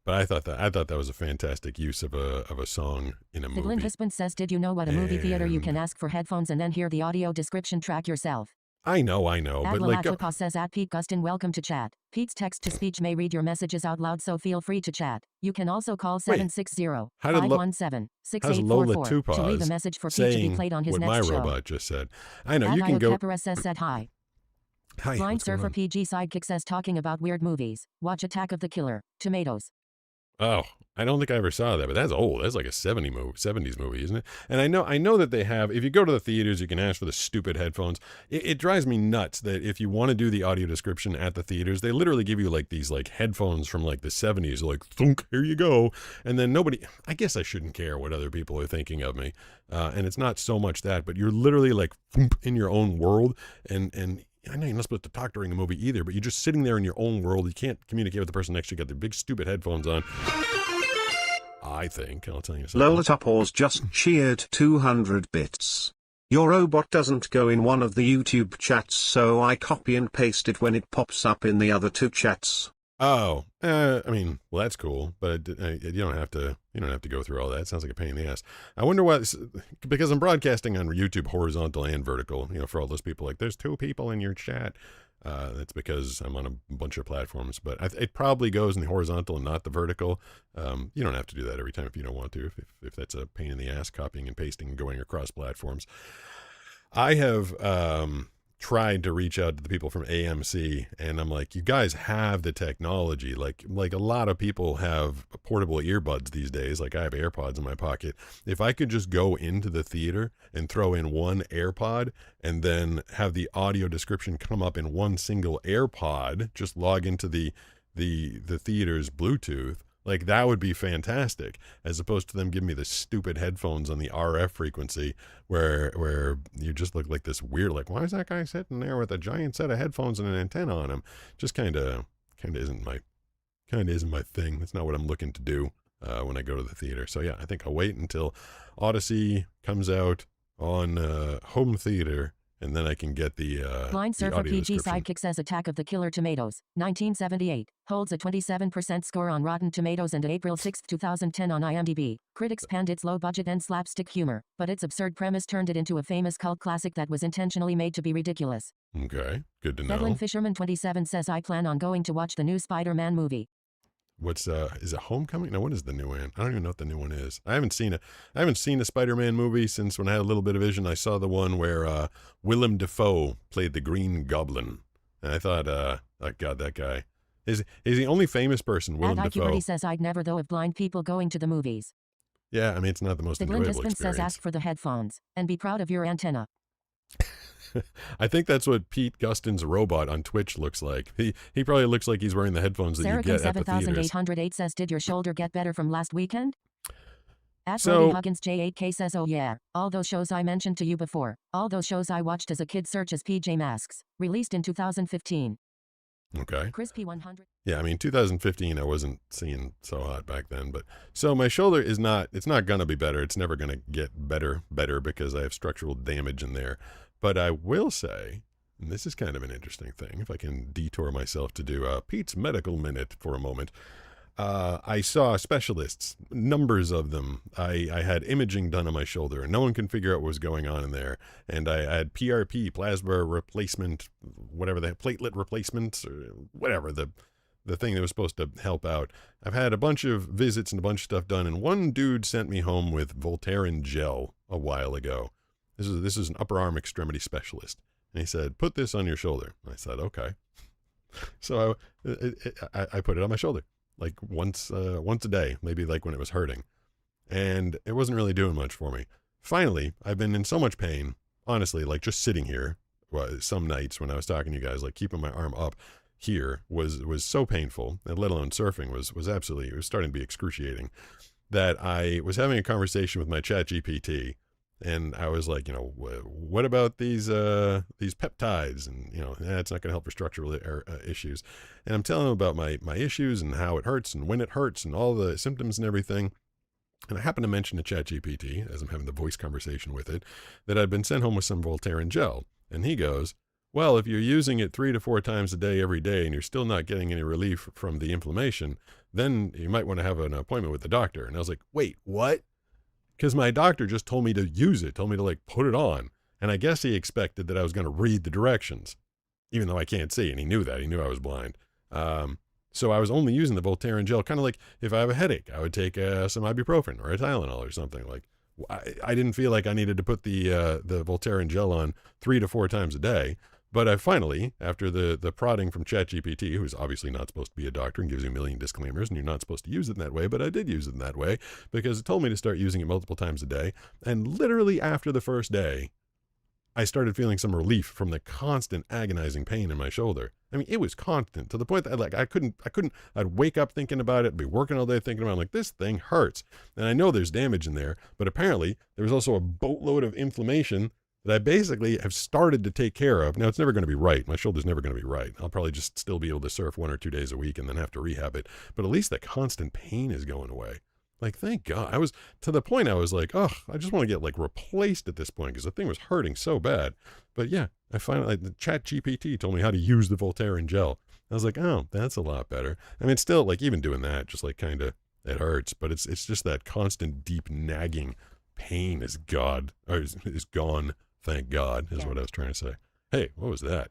But I thought that was a fantastic use of a song in a movie. Lynn Husband says, did you know what a movie theater you can ask for headphones and then hear the audio description track yourself? I know. But like, says at Pete Gustin, welcome to chat. Pete's text-to-speech may read your messages out loud, so feel free to chat. You can also call 760-517-6844 to leave a message for Pete to be played on his next show. My robot just said. I know, you can go. Pepera said hi. Hi, Blind Surfer PG Sidekick says, talking about weird movies. Watch Attack of the Killer. Tomatoes. Oh, I don't think I ever saw that, but that's old. That's like a 70s movie, isn't it? And I know that they have, if you go to the theaters, you can ask for the stupid headphones. It drives me nuts that if you want to do the audio description at the theaters, they literally give you like these like headphones from like the 70s, like, thunk, here you go. And then I guess I shouldn't care what other people are thinking of me. And it's not so much that, but you're literally like in your own world. And I know you're not supposed to talk during a movie either, but you're just sitting there in your own world. You can't communicate with the person next to you. You got the big stupid headphones on. I think. I'll tell you something. Lolatopause just cheered 200 bits. Your robot doesn't go in one of the YouTube chats, so I copy and paste it when it pops up in the other two chats. Oh, I mean, well, that's cool, but you don't have to go through all that. It sounds like a pain in the ass. I wonder why, because I'm broadcasting on YouTube horizontal and vertical, for all those people like, there's 2 people in your chat. That's because I'm on a bunch of platforms, but it probably goes in the horizontal and not the vertical. You don't have to do that every time if you don't want to, if that's a pain in the ass, copying and pasting and going across platforms. I have, tried to reach out to the people from AMC, and I'm like, you guys have the technology. Like a lot of people have portable earbuds these days. Like I have AirPods in my pocket. If I could just go into the theater and throw in one AirPod and then have the audio description come up in one single AirPod, just log into the theater's Bluetooth, like that would be fantastic, as opposed to them giving me the stupid headphones on the RF frequency where you just look like this weird, like, why is that guy sitting there with a giant set of headphones and an antenna on him? Just kind of isn't my thing. That's not what I'm looking to do when I go to the theater. So yeah, I think I'll wait until Odyssey comes out on home theater, and then I can get the Blind Surfer PG Sidekick says Attack of the Killer Tomatoes, 1978, holds a 27% score on Rotten Tomatoes and April 6, 2010 on IMDb. Critics panned its low budget and slapstick humor, but its absurd premise turned it into a famous cult classic that was intentionally made to be ridiculous. Okay, good to know. Devlin Fisherman 27 says, I plan on going to watch the new Spider-Man movie. What's is it Homecoming? No, what is the new one? I don't even know what the new one is. I haven't seen a Spider-Man movie since when I had a little bit of vision. I saw the one where Willem Dafoe played the Green Goblin, and I thought, oh God, that guy is the only famous person. Willem Dafoe. says, I'd never though of blind people going to the movies. Yeah, I mean, it's not the most enjoyable experience. says, ask for the headphones and be proud of your antenna. I think that's what Pete Gustin's robot on Twitch looks like. He probably looks like he's wearing the headphones that you get at the theaters. 7808 says, did your shoulder get better from last weekend? Roddy Huggins J8K says, oh yeah, all those shows I mentioned to you before, all those shows I watched as a kid, search as PJ Masks, released in 2015. Okay. Crispy 100. Yeah, I mean, 2015, I wasn't seeing so hot back then, but so my shoulder it's not going to be better. It's never going to get better because I have structural damage in there. But I will say, and this is kind of an interesting thing, if I can detour myself to do Pete's Medical Minute for a moment. I saw specialists, numbers of them. I had imaging done on my shoulder, and no one can figure out what was going on in there. And I had PRP, plasma replacement, whatever platelet replacement, or whatever, the thing that was supposed to help out. I've had a bunch of visits and a bunch of stuff done, and one dude sent me home with Voltaren gel a while ago. This is an upper arm extremity specialist. And he said, put this on your shoulder. I said, okay. So I put it on my shoulder, like once a day, maybe like when it was hurting. And it wasn't really doing much for me. Finally, I've been in so much pain, honestly, like just sitting here, some nights when I was talking to you guys, like keeping my arm up here was so painful, and let alone surfing was absolutely, it was starting to be excruciating. that I was having a conversation with my chat GPT, and I was like, what about these peptides? And, it's not going to help for structural issues. And I'm telling him about my issues and how it hurts and when it hurts and all the symptoms and everything. And I happened to mention to ChatGPT, as I'm having the voice conversation with it, that I'd been sent home with some Voltaren gel. And he goes, well, if you're using it 3 to 4 times a day every day and you're still not getting any relief from the inflammation, then you might want to have an appointment with the doctor. And I was like, wait, what? Because my doctor just told me to use it, told me to put it on. And I guess he expected that I was going to read the directions, even though I can't see. And he knew that. He knew I was blind. So I was only using the Voltaren gel, kind of like if I have a headache, I would take some ibuprofen or a Tylenol or something. Like I didn't feel like I needed to put the Voltaren gel on 3 to 4 times a day. But I finally, after the prodding from ChatGPT, who's obviously not supposed to be a doctor and gives you a million disclaimers, and you're not supposed to use it in that way, but I did use it in that way because it told me to start using it multiple times a day. And literally after the first day, I started feeling some relief from the constant agonizing pain in my shoulder. I mean, it was constant to the point that I'd wake up thinking about it, be working all day thinking about it. I'm like, this thing hurts. And I know there's damage in there, but apparently there was also a boatload of inflammation that I basically have started to take care of. Now, it's never going to be right. My shoulder's never going to be right. I'll probably just still be able to surf 1 or 2 days a week and then have to rehab it. But at least the constant pain is going away. Like, thank God. I was to the point I was like, oh, I just want to get replaced at this point because the thing was hurting so bad. But yeah, I finally, the chat GPT told me how to use the Voltaren gel. I was like, oh, that's a lot better. I mean, still, even doing that, just kind of, it hurts. But it's just that constant, deep, nagging pain is gone. Thank God, is what I was trying to say. Hey, what was that?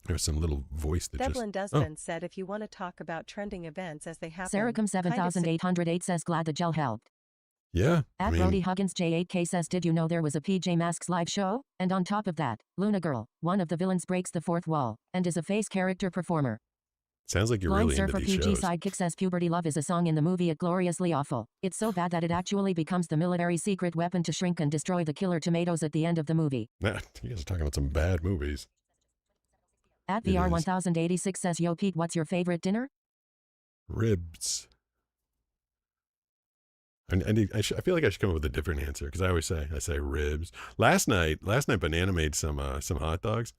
There's some little voice that Devlin Dustman said if you want to talk about trending events as they happen. Saracom 7808 says glad the gel helped. Yeah. At Brody Huggins J8K says, did you know there was a PJ Masks live show? And on top of that, Luna Girl, one of the villains, breaks the fourth wall and is a face character performer. Sounds like you're Blind really Surfer into these PG shows. Sidekick says Puberty Love is a song in the movie It Gloriously Awful. It's so bad that it actually becomes the military's secret weapon to shrink and destroy the killer tomatoes at the end of the movie. Nah, you guys are talking about some bad movies. At VR1086 says, yo Pete, what's your favorite dinner? Ribs. I feel like I should come up with a different answer because I say ribs. Last night Banana made some hot dogs.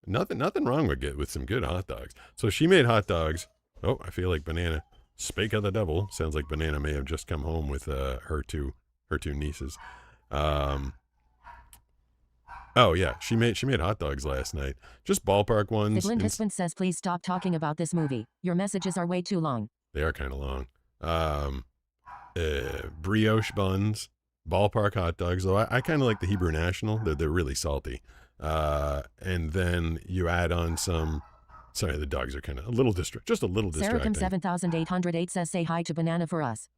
Nothing wrong with some good hot dogs. So she made hot dogs. Oh, I feel like Banana, spake of the devil. Sounds like Banana may have just come home with her two nieces. Oh yeah, she made hot dogs last night. Just ballpark ones. Sidlin Hispin says, please stop talking about this movie. Your messages are way too long. They are kind of long. Brioche buns, ballpark hot dogs. Though I kind of like the Hebrew National. They're really salty. And then you add on some. Sorry, the dogs are kind of a little distracting. Saracom 7808 says, say hi to Banana for us.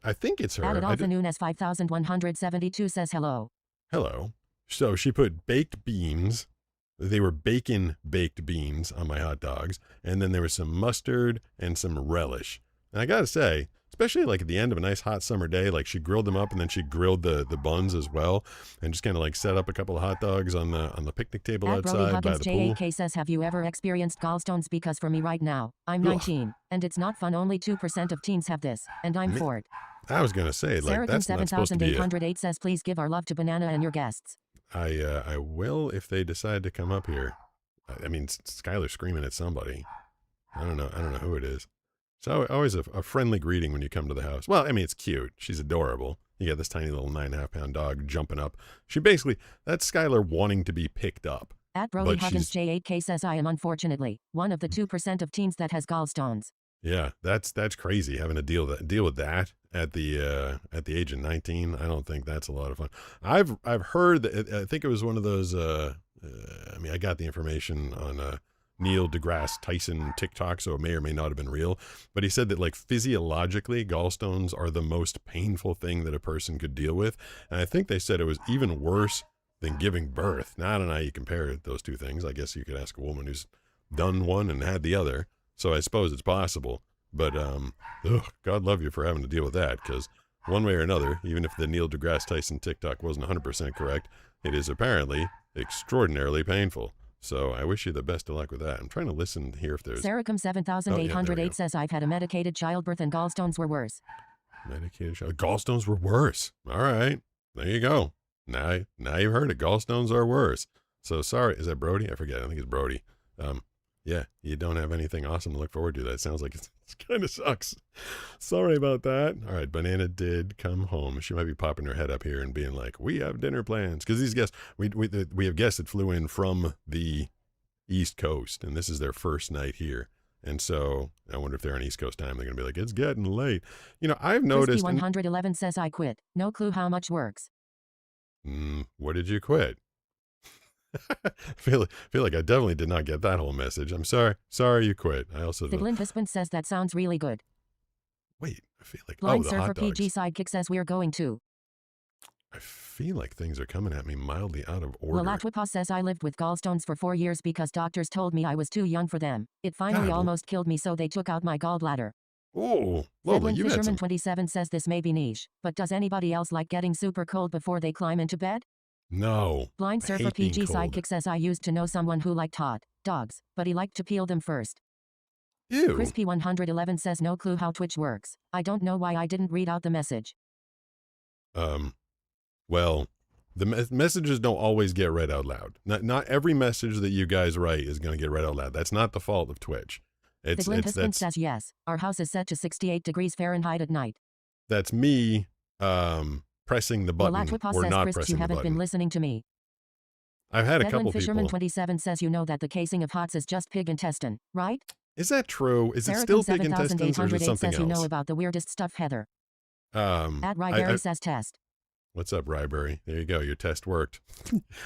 I think it's her. Added Alpha Nunes 5172 says hello. Hello. So she put baked beans. They were bacon baked beans on my hot dogs. And then there was some mustard and some relish. And I got to say, especially at the end of a nice hot summer day, she grilled them up and then she grilled the buns as well. And just kind of set up a couple of hot dogs on the picnic table outside by the pool. J8K says, have you ever experienced gallstones? Because for me right now, I'm 19 and it's not fun. Only 2% of teens have this. And I'm for it. I was going to say, that's not supposed to be it. 7808 says, please give our love to Banana and your guests. I will if they decide to come up here. I mean, Skylar's screaming at somebody. I don't know who it is. So always a friendly greeting when you come to the house. Well, I mean, it's cute. She's adorable. You got this tiny little 9.5 pound dog jumping up. That's Skylar wanting to be picked up. At Brody Huggins J8K says, I am unfortunately one of the 2% of teens that has gallstones. Yeah, that's crazy having to deal with that at the age of 19. I don't think that's a lot of fun. I've heard that I think it was one of those. I got the information on Neil deGrasse Tyson TikTok, so it may or may not have been real. But he said that physiologically, gallstones are the most painful thing that a person could deal with, and I think they said it was even worse than giving birth. Now I don't know how you compare those two things. I guess you could ask a woman who's done one and had the other. So I suppose it's possible, but God love you for having to deal with that, because one way or another, even if the Neil deGrasse Tyson TikTok wasn't 100% correct, it is apparently extraordinarily painful. So I wish you the best of luck with that. I'm trying to listen here if there's... Saracom 7808 says, I've had a medicated childbirth and gallstones were worse. Medicated shower. Gallstones were worse. All right. There you go. Now you've heard it. Gallstones are worse. So sorry. Is that Brody? I forget. I think it's Brody. Yeah, you don't have anything awesome to look forward to. That sounds like it kind of sucks. Sorry about that. All right, Banana did come home. She might be popping her head up here and being like, we have dinner plans. Because these guests, we have guests that flew in from the East Coast, and this is their first night here. And so I wonder if they're on East Coast time. They're going to be like, it's getting late. You know, I've noticed. 111 says I quit. No clue how much works. What did you quit? feel like I definitely did not get that whole message. I'm sorry. Sorry you quit. I also don't. Siglin husband says that sounds really good. Wait, I feel like Blind the Surfer hot dogs. PG sidekick says we're going to. I feel like things are coming at me mildly out of order. Lalatwipa says I lived with gallstones for 4 years because doctors told me I was too young for them. It finally almost killed me, so they took out my gallbladder. Oh, lovely. Edwin Fisherman 27 says this may be niche, but does anybody else like getting super cold before they climb into bed? No. Blind Surfer PG sidekick says I used to know someone who liked hot dogs, but he liked to peel them first. Ew. Crispy 111 says no clue how Twitch works. I don't know why I didn't read out the message. Well, the messages don't always get read out loud. Not every message that you guys write is going to get read out loud. That's not the fault of Twitch. The Glint says yes. Our house is set to 68 degrees Fahrenheit at night. That's me pressing the button or not Chris, pressing you haven't the button. been listening to me. I've had a couple Fisherman people. 27 says you know that the casing of hots is just pig intestine, right? Is that true? Is it still pig intestines or is it something says else? You know about the weirdest stuff, Heather. At Ryberry says test. What's up, Ryberry? There you go. Your test worked.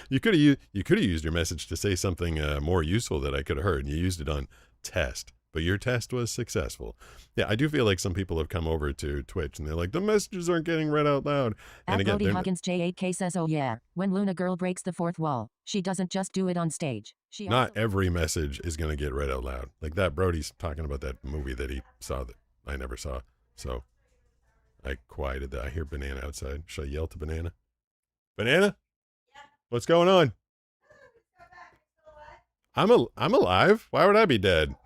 You could have used your message to say something more useful that I could have heard, and you used it on test. But your test was successful. Yeah, I do feel like some people have come over to Twitch and they're like, the messages aren't getting read out loud. And again, Brody Huggins J8K says, oh yeah, when Luna Girl breaks the fourth wall, she doesn't just do it on stage. Not every message is going to get read out loud. Like that, Brody's talking about that movie that he saw that I never saw. So I quieted that. I hear Banana outside. Should I yell to Banana? Banana? Yeah. What's going on? I'm alive. Why would I be dead?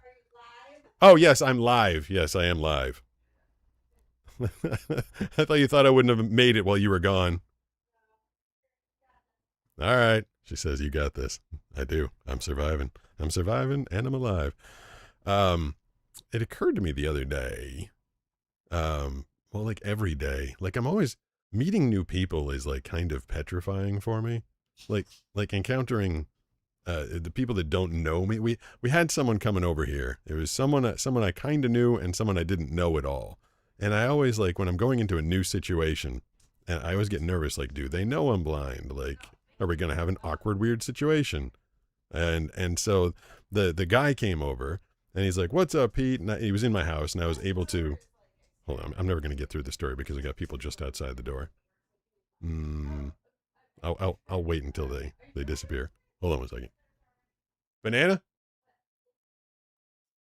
Oh, yes, I'm live. Yes, I am live. I thought you thought I wouldn't have made it while you were gone. All right. She says, you got this. I do. I'm surviving. I'm surviving and I'm alive. It occurred to me the other day, well, like every day, like I'm always meeting new people is like kind of petrifying for me. Like encountering the people that don't know me. We had someone coming over here. It was someone I kind of knew and someone I didn't know at all. And I always like when I'm going into a new situation, and I always get nervous. Like, do they know I'm blind? Like, are we gonna have an awkward, weird situation? And so the guy came over and he's like, "What's up, Pete?" And he was in my house, and I was able to. Hold on, I'm never gonna get through the story because I got people just outside the door. I'll wait until they disappear. Hold on one second. Banana?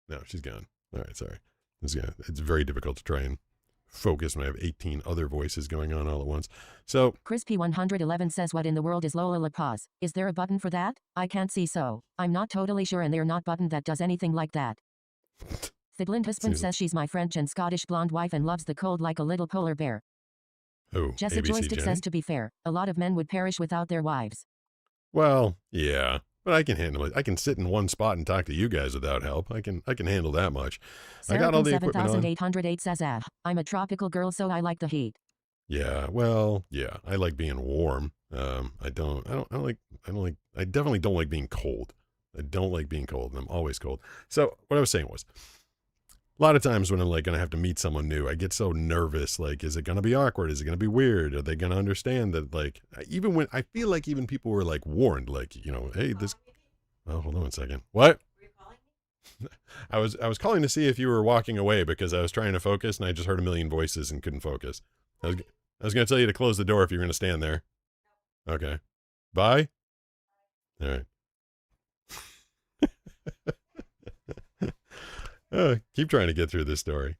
No, she's gone. All right, sorry. It's very difficult to try and focus when I have 18 other voices going on all at once. So Crispy 111 says, what in the world is Lola La Paz? Is there a button for that? I can't see, so I'm not totally sure, and they're not button that does anything like that. Siglint husband says she's my French and Scottish blonde wife and loves the cold like a little polar bear. Oh, Jessa Joystick says, to be fair, a lot of men would perish without their wives. Well, yeah, but I can handle it. I can sit in one spot and talk to you guys without help. I can handle that much. I got all the equipment on. 7808 says, I'm a tropical girl, so I like the heat. Yeah, well, yeah, I like being warm. I definitely don't like being cold. I don't like being cold, and I'm always cold. So what I was saying was, a lot of times when I'm like going to have to meet someone new, I get so nervous. Like, is it going to be awkward? Is it going to be weird? Are they going to understand that? Like, even when I feel like even people were like warned, like, you know, hey, this, oh, hold on one second. What? I was calling to see if you were walking away because I was trying to focus and I just heard a million voices and couldn't focus. I was going to tell you to close the door if you're going to stand there. Okay. Bye. All right. Keep trying to get through this story.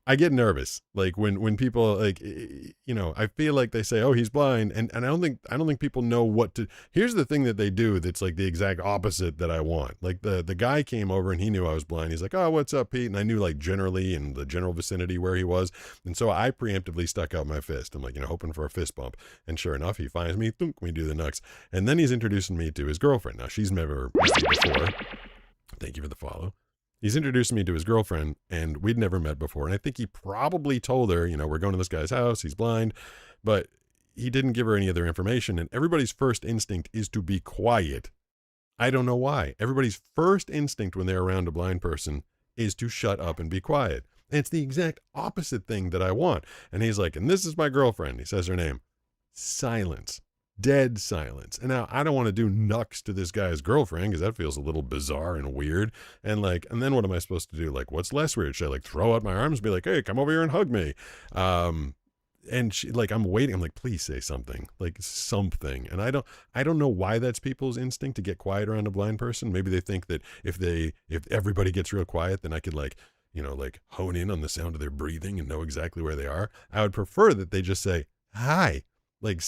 I get nervous, like when people like, you know, I feel like they say, "Oh, he's blind," and I don't think people know what to. Here's the thing that they do that's like the exact opposite that I want. Like the guy came over and he knew I was blind. He's like, "Oh, what's up, Pete?" And I knew like generally in the general vicinity where he was, and so I preemptively stuck out my fist. I'm like, you know, hoping for a fist bump, and sure enough, he finds me. Thunk, we do the knucks, and then he's introducing me to his girlfriend. Now she's never met me before. Thank you for the follow. He's introduced me to his girlfriend, and we'd never met before. And I think he probably told her, you know, we're going to this guy's house. He's blind, but he didn't give her any other information. And everybody's first instinct is to be quiet. I don't know why. Everybody's first instinct when they're around a blind person is to shut up and be quiet. And it's the exact opposite thing that I want. And he's like, and this is my girlfriend. He says her name. Silence. Dead silence. And now I don't want to do knucks to this guy's girlfriend because that feels a little bizarre and weird. And then what am I supposed to do? Like, what's less weird? Should I like throw out my arms and be like, hey, come over here and hug me? And she, like, I'm waiting. I'm like, please say something, like something. And I don't know why that's people's instinct to get quiet around a blind person. Maybe they think that if everybody gets real quiet, then I could like, you know, like hone in on the sound of their breathing and know exactly where they are. I would prefer that they just say, hi. Like,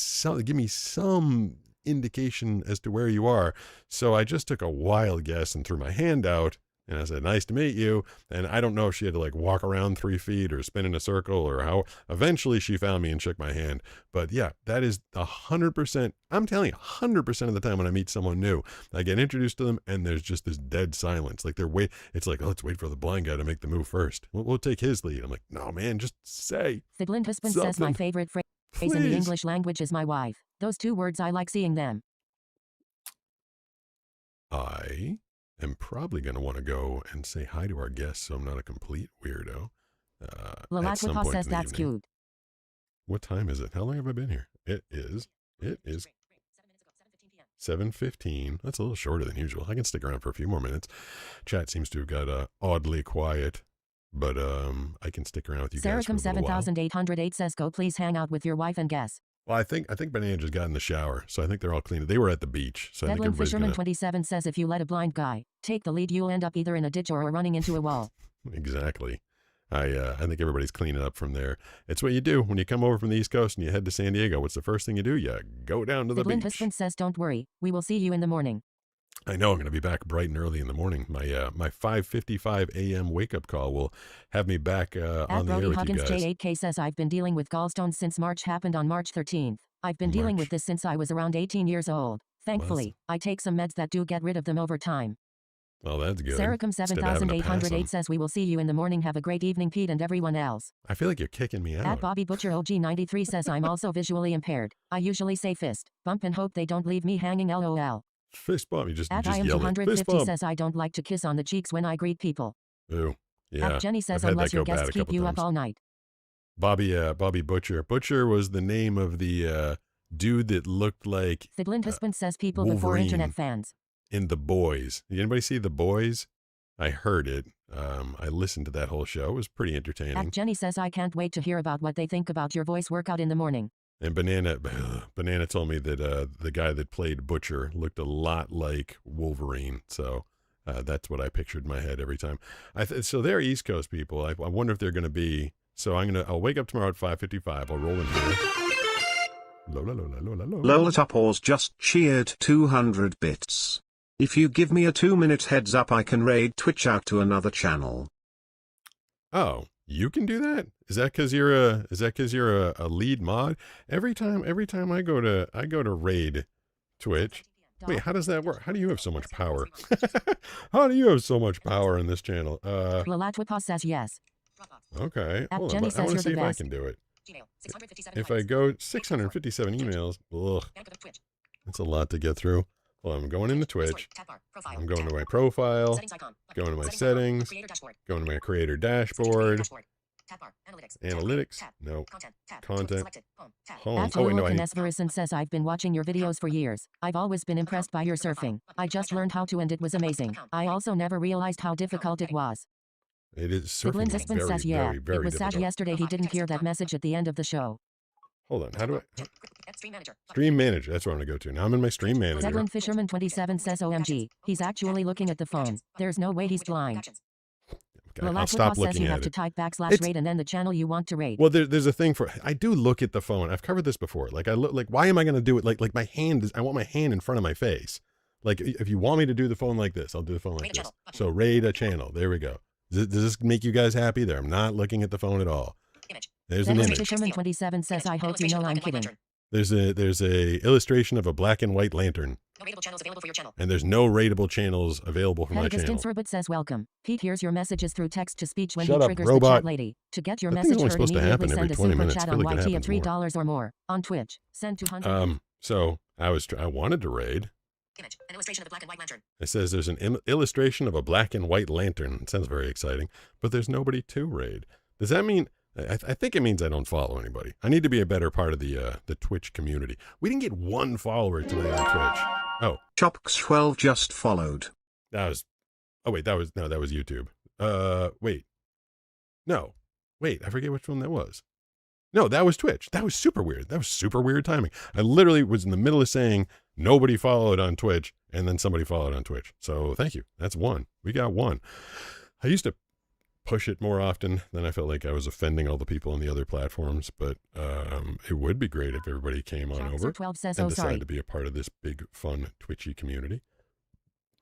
give me some indication as to where you are. So I just took a wild guess and threw my hand out and I said, nice to meet you. And I don't know if she had to like walk around 3 feet or spin in a circle or how. Eventually she found me and shook my hand. But yeah, that is 100%. I'm telling you, 100% of the time when I meet someone new, I get introduced to them and there's just this dead silence. Like it's like, oh, let's wait for the blind guy to make the move first. We'll take his lead. I'm like, no, man, just say. Siglin husband says my favorite phrase in the English language is my wife. Those 2 words, I like seeing them. I am probably going to want to go and say hi to our guests so I'm not a complete weirdo. Lalatwapa says that's cute. What time is it? How long have I been here? It is 7:15. That's a little shorter than usual. I can stick around for a few more minutes. Chat seems to have got oddly quiet. But I can stick around with you guys for a little while. 7808 says, go please hang out with your wife and guess. Well, I think Banana just got in the shower, so I think they're all clean. They were at the beach, so I think everybody's Fisherman 27 says, if you let a blind guy take the lead, you'll end up either in a ditch or running into a wall. Exactly. I think everybody's cleaning up from there. It's what you do when you come over from the East Coast and you head to San Diego. What's the first thing you do? You go down to the beach. Husband says, don't worry, we will see you in the morning. I know I'm going to be back bright and early in the morning. My 5:55 a.m. wake-up call will have me back on the air with Huggins you guys. J8K says, I've been dealing with gallstones since March. Happened on March 13th. I've been dealing with this since I was around 18 years old. Thankfully, I take some meds that do get rid of them over time. Well, that's good. Saracom 7808 says, we will see you in the morning. Have a great evening, Pete and everyone else. I feel like you're kicking me out. At Bobby Butcher OG93 says, I'm also visually impaired. I usually say fist bump and hope they don't leave me hanging, LOL. Fist bump. You just At yell it. 250 says, I don't like to kiss on the cheeks when I greet people. Ooh, yeah. At Jenny says, unless your guests keep you up all night. Bobby Butcher. Butcher was the name of the dude that looked like Siglin husband says, people Wolverine before internet fans. In The Boys. Did anybody see The Boys? I heard it. I listened to that whole show. It was pretty entertaining. At Jenny says, I can't wait to hear about what they think about your voice workout in the morning. And Banana told me that the guy that played Butcher looked a lot like Wolverine. So that's what I pictured in my head every time. So they're East Coast people. I wonder if they're going to be. So I'll wake up tomorrow at 5:55. I'll roll in here. Lola Topors just cheered 200 bits. If you give me a 2-minute heads up, I can raid Twitch out to another channel. Oh, you can do that? Is that because you're a lead mod? Every time I go to raid Twitch. Wait, how does that work? How do you have so much power? How do you have so much power in this channel? Lalatwapa says yes. Okay. Hold on. I want to see if I can do it. If I go 657 emails, ugh, that's a lot to get through. Well, I'm going into Twitch. I'm going to my profile, going to my settings, going to my creator dashboard, analytics, no, content, home. Oh, wait, no, Nesverison says, I've been watching your videos for years. I've always been impressed by your surfing. I just learned how to and it was amazing. I also never realized how difficult it was. It is surfing is very, says, yeah, very, very it was difficult. sad yesterday he didn't hear that message at the end of the show. Hold on, how do I? Stream manager, that's where I'm going to go to. Now I'm in my stream manager. Zeglin Fisherman 27 says, OMG, he's actually looking at the phone. There's no way he's blind. I'll stop looking says you at have it. to type /raid and then the channel you want to raid. Well, there's a thing for, I do look at the phone. I've covered this before. Like I look, like, why am I going to do it? Like my hand is, I want my hand in front of my face. Like if you want me to do the phone like this, I'll do the phone like this. So raid a channel. There we go. Does this make you guys happy there? I'm not looking at the phone at all. There's an image. Fisherman 27 says, I hope you know I'm kidding. There's a illustration of a black and white lantern. No rateable channels available for your channel. And there's no rateable channels available for my channel. Robot says, welcome. Pete hears your messages through text to speech when Shut he up, triggers robot. the chat lady. To get your That message thing's only heard supposed to happen immediately, every send a 20 super minutes. chat I on feel like it YT of happens $3 or more. On Twitch, send 200. So I wanted to raid. Image, an illustration of a black and white lantern. It says there's an illustration of a black and white lantern. It sounds very exciting, but there's nobody to raid. Does that mean? I think it means I don't follow anybody. I need to be a better part of the Twitch community. We didn't get one follower tonight on Twitch. Oh, Chopx12 just followed. that was. Oh wait, that was YouTube. Wait, no, wait, I forget which one that was. No, that was Twitch. That was super weird. That was super weird timing. I literally was in the middle of saying nobody followed on Twitch, and then somebody followed on Twitch. So thank you. That's one. We got one. I used to push it more often. Then I felt like I was offending all the people on the other platforms, but it would be great if everybody came on over and decided to be a part of this big, fun, twitchy community.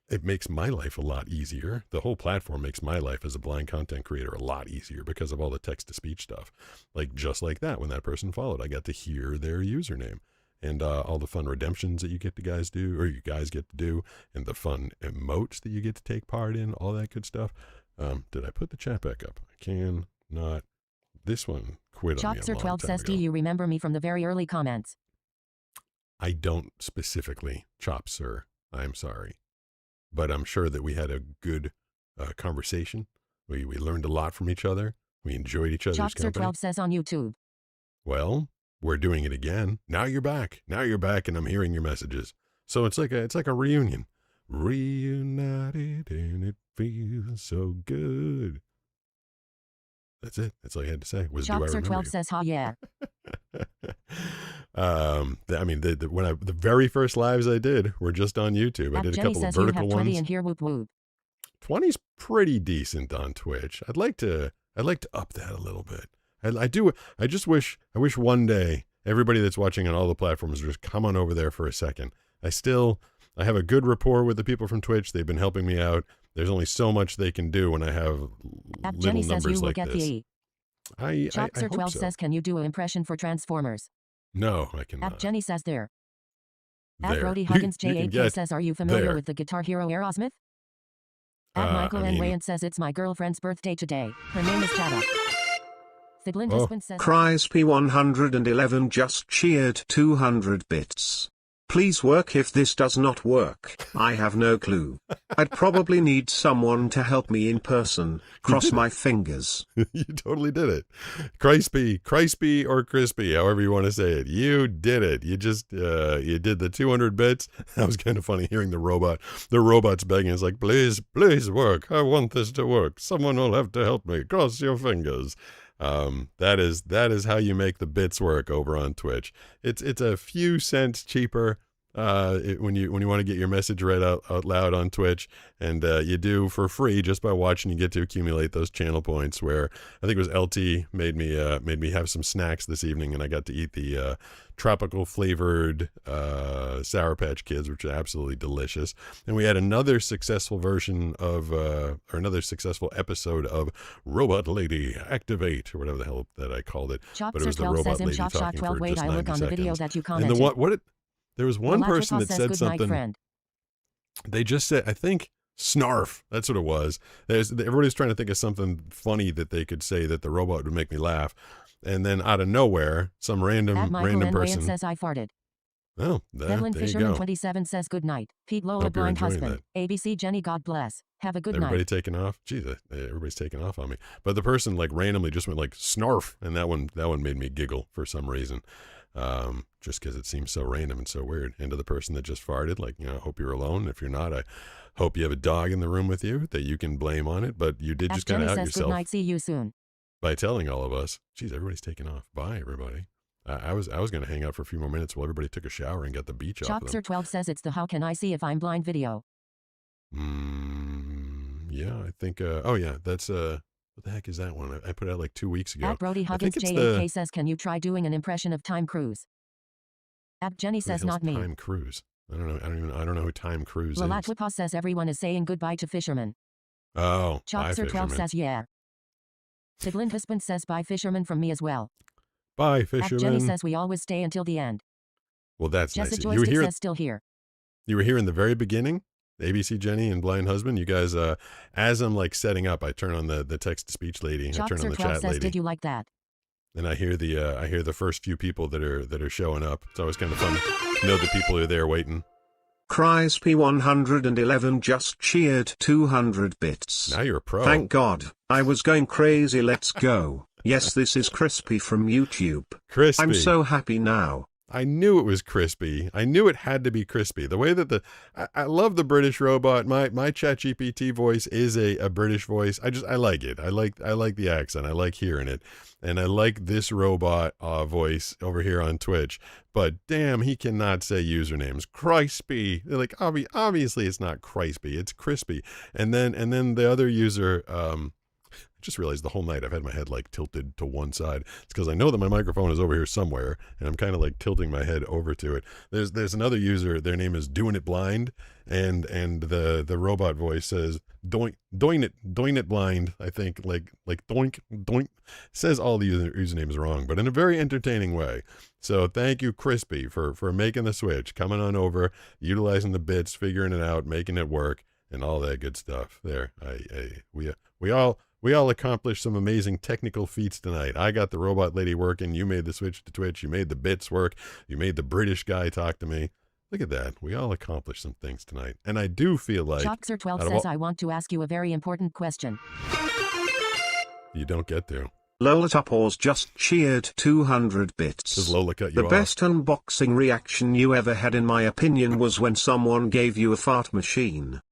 It makes my life a lot easier. The whole platform makes my life as a blind content creator a lot easier because of all the text-to-speech stuff. Like, just like that, when that person followed, I got to hear their username. And all the fun redemptions that you get to guys do, or you guys get to do, and the fun emotes that you get to take part in, all that good stuff. Did I put the chat back up? I can not. This one quit on me a long time Chopster12 says, ago. do you remember me from the very early comments? I don't specifically, Chop Sir. I'm sorry. But I'm sure that we had a good conversation. We learned a lot from each other. We enjoyed each other's company. Chopster12 says on YouTube. Well, we're doing it again. Now you're back. Now you're back, and I'm hearing your messages. So it's like a reunion. Reunited, and it feels so good. That's it. That's all I had to say. Was do I remember Chopster12 you? says, ha, yeah. I mean, the very first lives I did were just on YouTube. I did a Jenny couple of says you vertical have 20 ones. and here whoop whoop. 20's pretty decent on Twitch. I'd like to up that a little bit. I wish one day everybody that's watching on all the platforms would just come on over there for a second. I have a good rapport with the people from Twitch. They've been helping me out. There's only so much they can do when I have little Jenny says numbers you will like get this. the E. I hope Chopster12 so. says, can you do an impression for Transformers? No, I cannot. Jenny says there. There. Brody Huggins You can J8K get says, are you familiar there. with the guitar hero Aerosmith? Michael N. Wayans says, it's my girlfriend's birthday today. Her name is Chada. Thiblin Dispin says, Cries P111 just cheered 200 bits. Please work if this does not work. I have no clue. I'd probably need someone to help me in person. Cross my fingers. You totally did it. Crispy or crispy, however you want to say it. You did it. You just, you did the 200 bits. That was kind of funny hearing the robot. The robot's begging. It's like, please work. I want this to work. Someone will have to help me. Cross your fingers. That is how you make the bits work over on Twitch. It's a few cents cheaper when you want to get your message read out loud on Twitch, and you do for free just by watching. You get to accumulate those channel points. Where I think it was LT made me have some snacks this evening, and I got to eat the tropical flavored Sour Patch Kids, which are absolutely delicious. And we had another successful version of or another successful episode of Robot Lady Activate, or whatever the hell that I called it. But it was the Robot Lady talking for wait, just I look 90 on the video seconds. that you And commented. there was one person that says, said good something. night, friend. They just said, I think, snarf. That's what it was. Everybody's trying to think of something funny that they could say that the robot would make me laugh. And then out of nowhere, some random person says I farted. Oh, Devlin there you Fisherman go. 27 says good night. Pete Lola Hope you're blind enjoying husband. ABC Jenny God bless. Have a good Everybody night. taking off. Jeez, everybody's taking off on me. But the person like randomly just went like snarf, and that one made me giggle for some reason. Just because it seems so random and so weird. And to the person that just farted, like, I hope you're alone. If you're not, I hope you have a dog in the room with you that you can blame on it. But you did just kind of out says yourself good night, see you soon. by telling all of us, geez, everybody's taking off. Bye, everybody. I was going to hang out for a few more minutes while everybody took a shower and got the beach off of them. Chopster12 says it's the how can I see if I'm blind video. Yeah, I think. Oh yeah, that's what the heck is that one? I put it out like 2 weeks ago. At Brody I think Huggins it's JAK says, can you try doing an impression of Tom Cruise? At Jenny Who the says, hell's not me. Time Cruise. I don't know. I don't know who Time Cruise is. Lalatwipa says everyone is saying goodbye to fishermen. Oh, bye, Chalkser 12 fisherman. says yeah. Siglin husband says bye fisherman from me as well. Bye, At Jenny fisherman. says we always stay until the end. Well, that's nice. Jessica You were Joystick here. says still here. You were here in the very beginning. ABC Jenny and Blind Husband. You guys, as I'm like setting up, I turn on the text to speech lady. I turn on Chalkser the 12 chat says lady, did you like that? and I hear the first few people that are showing up. It's always kind of fun to know that people are there waiting. Cries P111 just cheered 200 bits. Now you're a pro. Thank God. I was going crazy. Let's go. Yes, this is Crispy from YouTube. Crispy. I'm so happy now. I knew it was crispy. I knew it had to be crispy. The way that I love the British robot. My ChatGPT voice is a British voice. I like it. I like the accent. I like hearing it. And I like this robot voice over here on Twitch. But damn, he cannot say usernames. Crispy. They're like, obviously it's not crispy. It's crispy. And then the other user, just realized the whole night I've had my head like tilted to one side. It's because I know that my microphone is over here somewhere, and I'm kind of like tilting my head over to it. There's another user. Their name is Doing It Blind, and the robot voice says doing it blind. I think like doink says all the usernames wrong, but in a very entertaining way. So thank you, Crispy, for making the switch, coming on over, utilizing the bits, figuring it out, making it work, and all that good stuff. There, we all accomplished some amazing technical feats tonight. I got the robot lady working. You made the switch to Twitch. You made the bits work. You made the British guy talk to me. Look at that. We all accomplished some things tonight. And I do feel like... Chalkser 12 says, I want to ask you a very important question. You don't get to. Lola Tupors just cheered 200 bits. Does Lola cut you The off? best unboxing reaction you ever had, in my opinion, was when someone gave you a fart machine.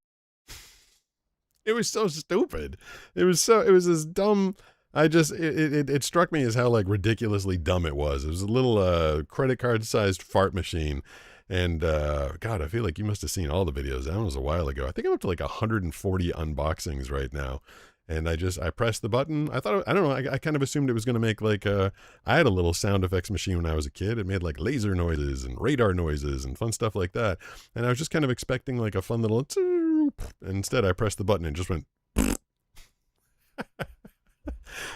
It was so stupid. It was this dumb. It struck me as how like ridiculously dumb it was. It was a little credit card sized fart machine. And God, I feel like you must have seen all the videos. That was a while ago. I think I'm up to like 140 unboxings right now. And I pressed the button. I don't know. I kind of assumed it was going to make like I had a little sound effects machine when I was a kid. It made like laser noises and radar noises and fun stuff like that. And I was just kind of expecting like a fun little. Instead, I pressed the button and it just went.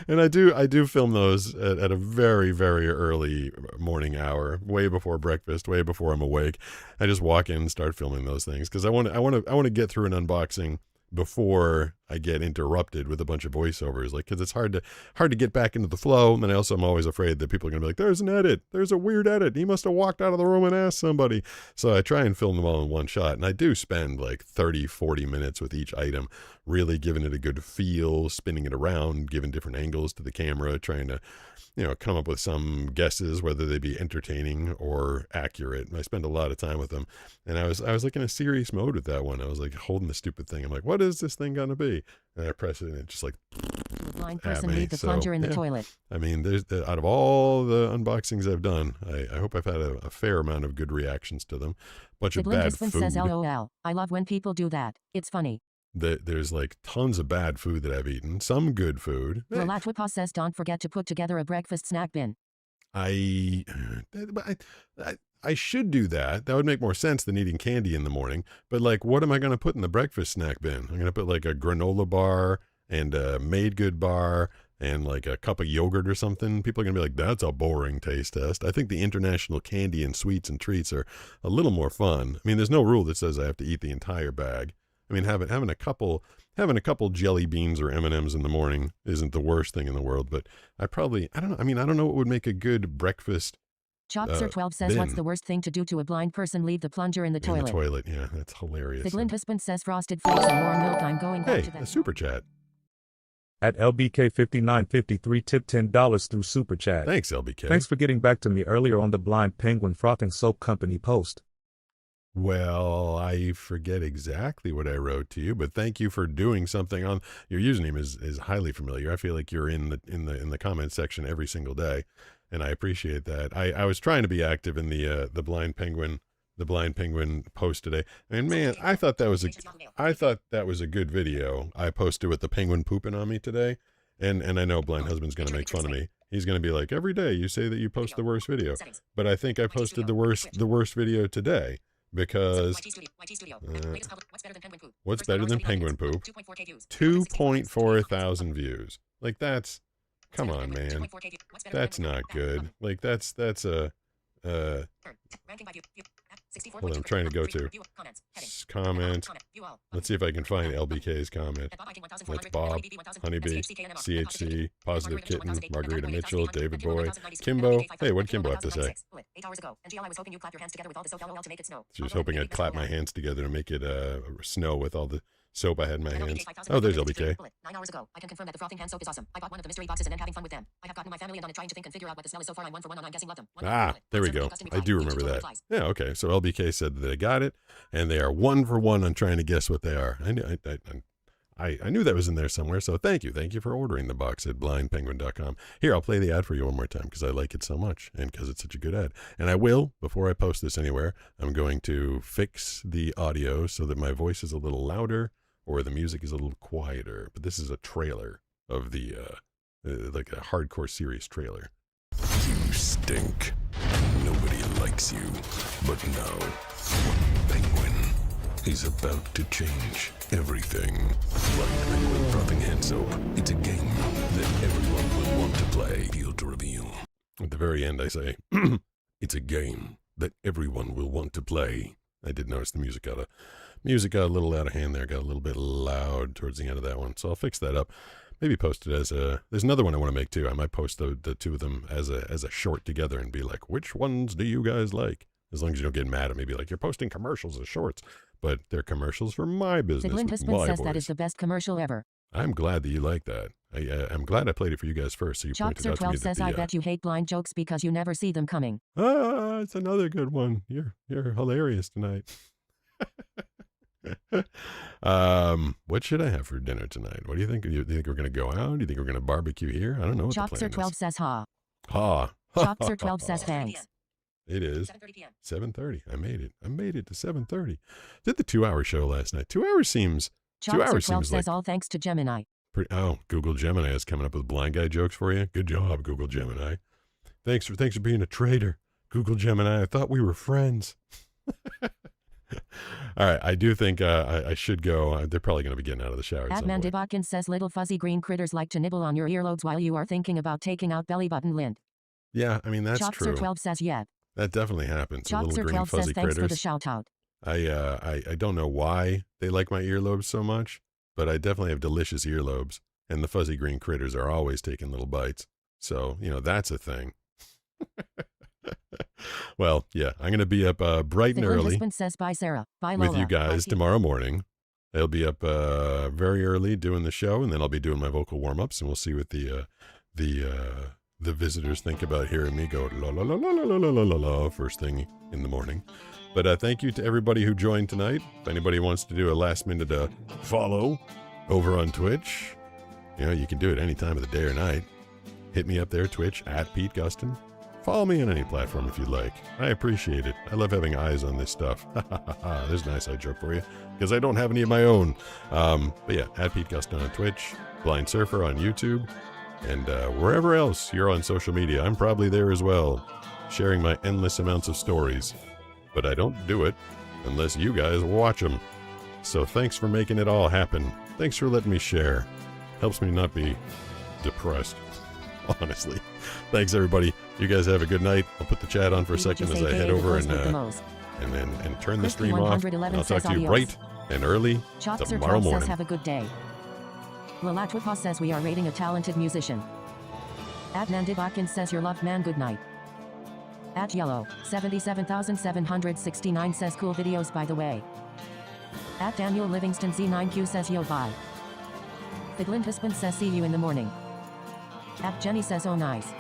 And I do film those at a very, very early morning hour, way before breakfast, way before I'm awake. I just walk in and start filming those things because I want to get through an unboxing before I get interrupted with a bunch of voiceovers, like, because it's hard to get back into the flow. And I'm always afraid that people are gonna be like, there's an edit, there's a weird edit, he must have walked out of the room and asked somebody. So I try and film them all in one shot, and I do spend like 30-40 minutes with each item, really giving it a good feel, spinning it around, giving different angles to the camera, trying to come up with some guesses, whether they be entertaining or accurate. And I spend a lot of time with them. And I was like in a serious mode with that one. I was like holding the stupid thing. I'm like, what is this thing gonna be? And I press it and it just like A blind person leave the plunger in the toilet. I mean, out of all the unboxings I've done, I hope I've had a fair amount of good reactions to them. Bunch of bad food. Says LOL. I love when people do that. It's funny. There's like tons of bad food that I've eaten, some good food. Lalatwipa says don't forget to put together a breakfast snack bin. I should do that. That would make more sense than eating candy in the morning. But like, what am I going to put in the breakfast snack bin? I'm going to put like a granola bar and a made good bar and like a cup of yogurt or something. People are going to be like, that's a boring taste test. I think the international candy and sweets and treats are a little more fun. I mean, there's no rule that says I have to eat the entire bag. I mean, having a couple jelly beans or M&Ms in the morning isn't the worst thing in the world, but I don't know. I mean, I don't know what would make a good breakfast. Chalkser 12 says, bin. what's the worst thing to do to a blind person? Leave the plunger in the toilet. In the toilet, yeah, that's hilarious. The Glint husband says frosted flakes and warm milk. I'm going back to that. A super chat. At LBK5953 tip $10 through super chat. Thanks, LBK. Thanks for getting back to me earlier on the Blind Penguin Frothing Soap Company post. Well, I forget exactly what I wrote to you, but thank you for doing something on your username is highly familiar. I feel like you're in the comment section every single day, and I appreciate that. I was trying to be active in the Blind Penguin the Blind Penguin post today. And man, I thought that was a good video. I posted with the penguin pooping on me today. And I know Blind Husband's going to make fun of me. He's going to be like, every day you say that you post the worst video. But I think I posted the worst video today because what's better than penguin poop? 2.4 thousand views. Like come on, man. That's not good. Like that's a hold on, I'm trying to go to comment. Let's see if I can find LBK's comment. That's Bob, Honeybee, CHC, Positive Kitten, Margarita Mitchell, David Boy, Kimbo. Hey, what'd Kimbo have to say? She was hoping I'd clap my hands together to make it snow with all the soap I had in my hands. Oh, there's LBK. 9 hours ago, I can confirm that the frothing hand soap is awesome. I bought one of the mystery boxes and am having fun with them. I have gotten my family and on it trying to think and figure out what the smell is so far. I'm 1 for 1 on I'm guessing love them. There we go. I do remember that. Yeah, okay. So LBK said that they got it, and they are 1 for 1 on trying to guess what they are. I knew that was in there somewhere, so thank you. Thank you for ordering the box at blindpenguin.com. Here, I'll play the ad for you one more time because I like it so much and because it's such a good ad. And I will, before I post this anywhere, I'm going to fix the audio so that my voice is a little louder or the music is a little quieter. But this is a trailer of the, like a hardcore series trailer. You stink. Nobody likes you. But now, Penguin is about to change everything. Blind Penguin Frothing Hand Soap. It's a game that everyone will want to play. Deal to reveal. At the very end, I say, it's a game that everyone will want to play. I did notice the music got a little out of hand there, got a little bit loud towards the end of that one. So I'll fix that up. Maybe post it as there's another one I want to make too. I might post the two of them as a short together and be like, which ones do you guys like? As long as you don't get mad at me, be like, you're posting commercials as shorts, but they're commercials for my business. Siglint Husband says that is the best commercial ever. I'm glad that you like that. I'm glad I played it for you guys first, so you pointed out to me that says, I bet you hate blind jokes because you never see them coming. It's another good one. You're hilarious tonight. What should I have for dinner tonight? What do you think? Do you think we're going to go out? Do you think we're going to barbecue here? I don't know what the plan is. Chalkser12 says ha. Ha. Chalkser12 says thanks. It is 7:30. I made it. I made it to 7:30. Did the 2-hour show last night. 2 hours seems. 2 hours seems says like all thanks to Gemini. Google Gemini is coming up with blind guy jokes for you. Good job, Google Gemini. Thanks for being a traitor, Google Gemini. I thought we were friends. All right, I do think I should go. They're probably going to be getting out of the shower. Adman Dibotkin says little fuzzy green critters like to nibble on your earlobes while you are thinking about taking out belly button lint. Yeah, I mean, that's true. Chalkser12 says yeah. That definitely happens. Little green Chalkser12 fuzzy says thanks critters. for the shout out. I don't know why they like my earlobes so much, but I definitely have delicious earlobes, and the fuzzy green critters are always taking little bites. So, that's a thing. Well, yeah, I'm going to be up bright and early says, bye, Sarah. Bye, with Lola. you guys tomorrow morning. I'll be up very early doing the show, and then I'll be doing my vocal warm-ups, and we'll see what the visitors think about hearing me go la la la la la la la la la first thing in the morning. But thank you to everybody who joined tonight. If anybody wants to do a last-minute follow over on Twitch, you can do it any time of the day or night. Hit me up there, Twitch, @Pete Gustin. Follow me on any platform if you'd like. I appreciate it. I love having eyes on this stuff. There's a nice eye joke for you, because I don't have any of my own. But yeah, @Pete Gustin on Twitch, Blind Surfer on YouTube, and wherever else you're on social media, I'm probably there as well, sharing my endless amounts of stories. But I don't do it unless you guys watch them. So thanks for making it all happen. Thanks for letting me share. Helps me not be depressed, honestly. Thanks, everybody. You guys have a good night. I'll put the chat on for a second as I head over and turn the stream off. And I'll talk to you bright and early tomorrow morning. Says, have a good day. Lalatwipa says we are rating a talented musician. Adnan Dibotkin says your loved man good night. @Yellow 77,769 says cool videos by the way. @Daniel Livingston Z9Q says yo bye. Figlint Husband says see you in the morning. @Jenny says oh nice.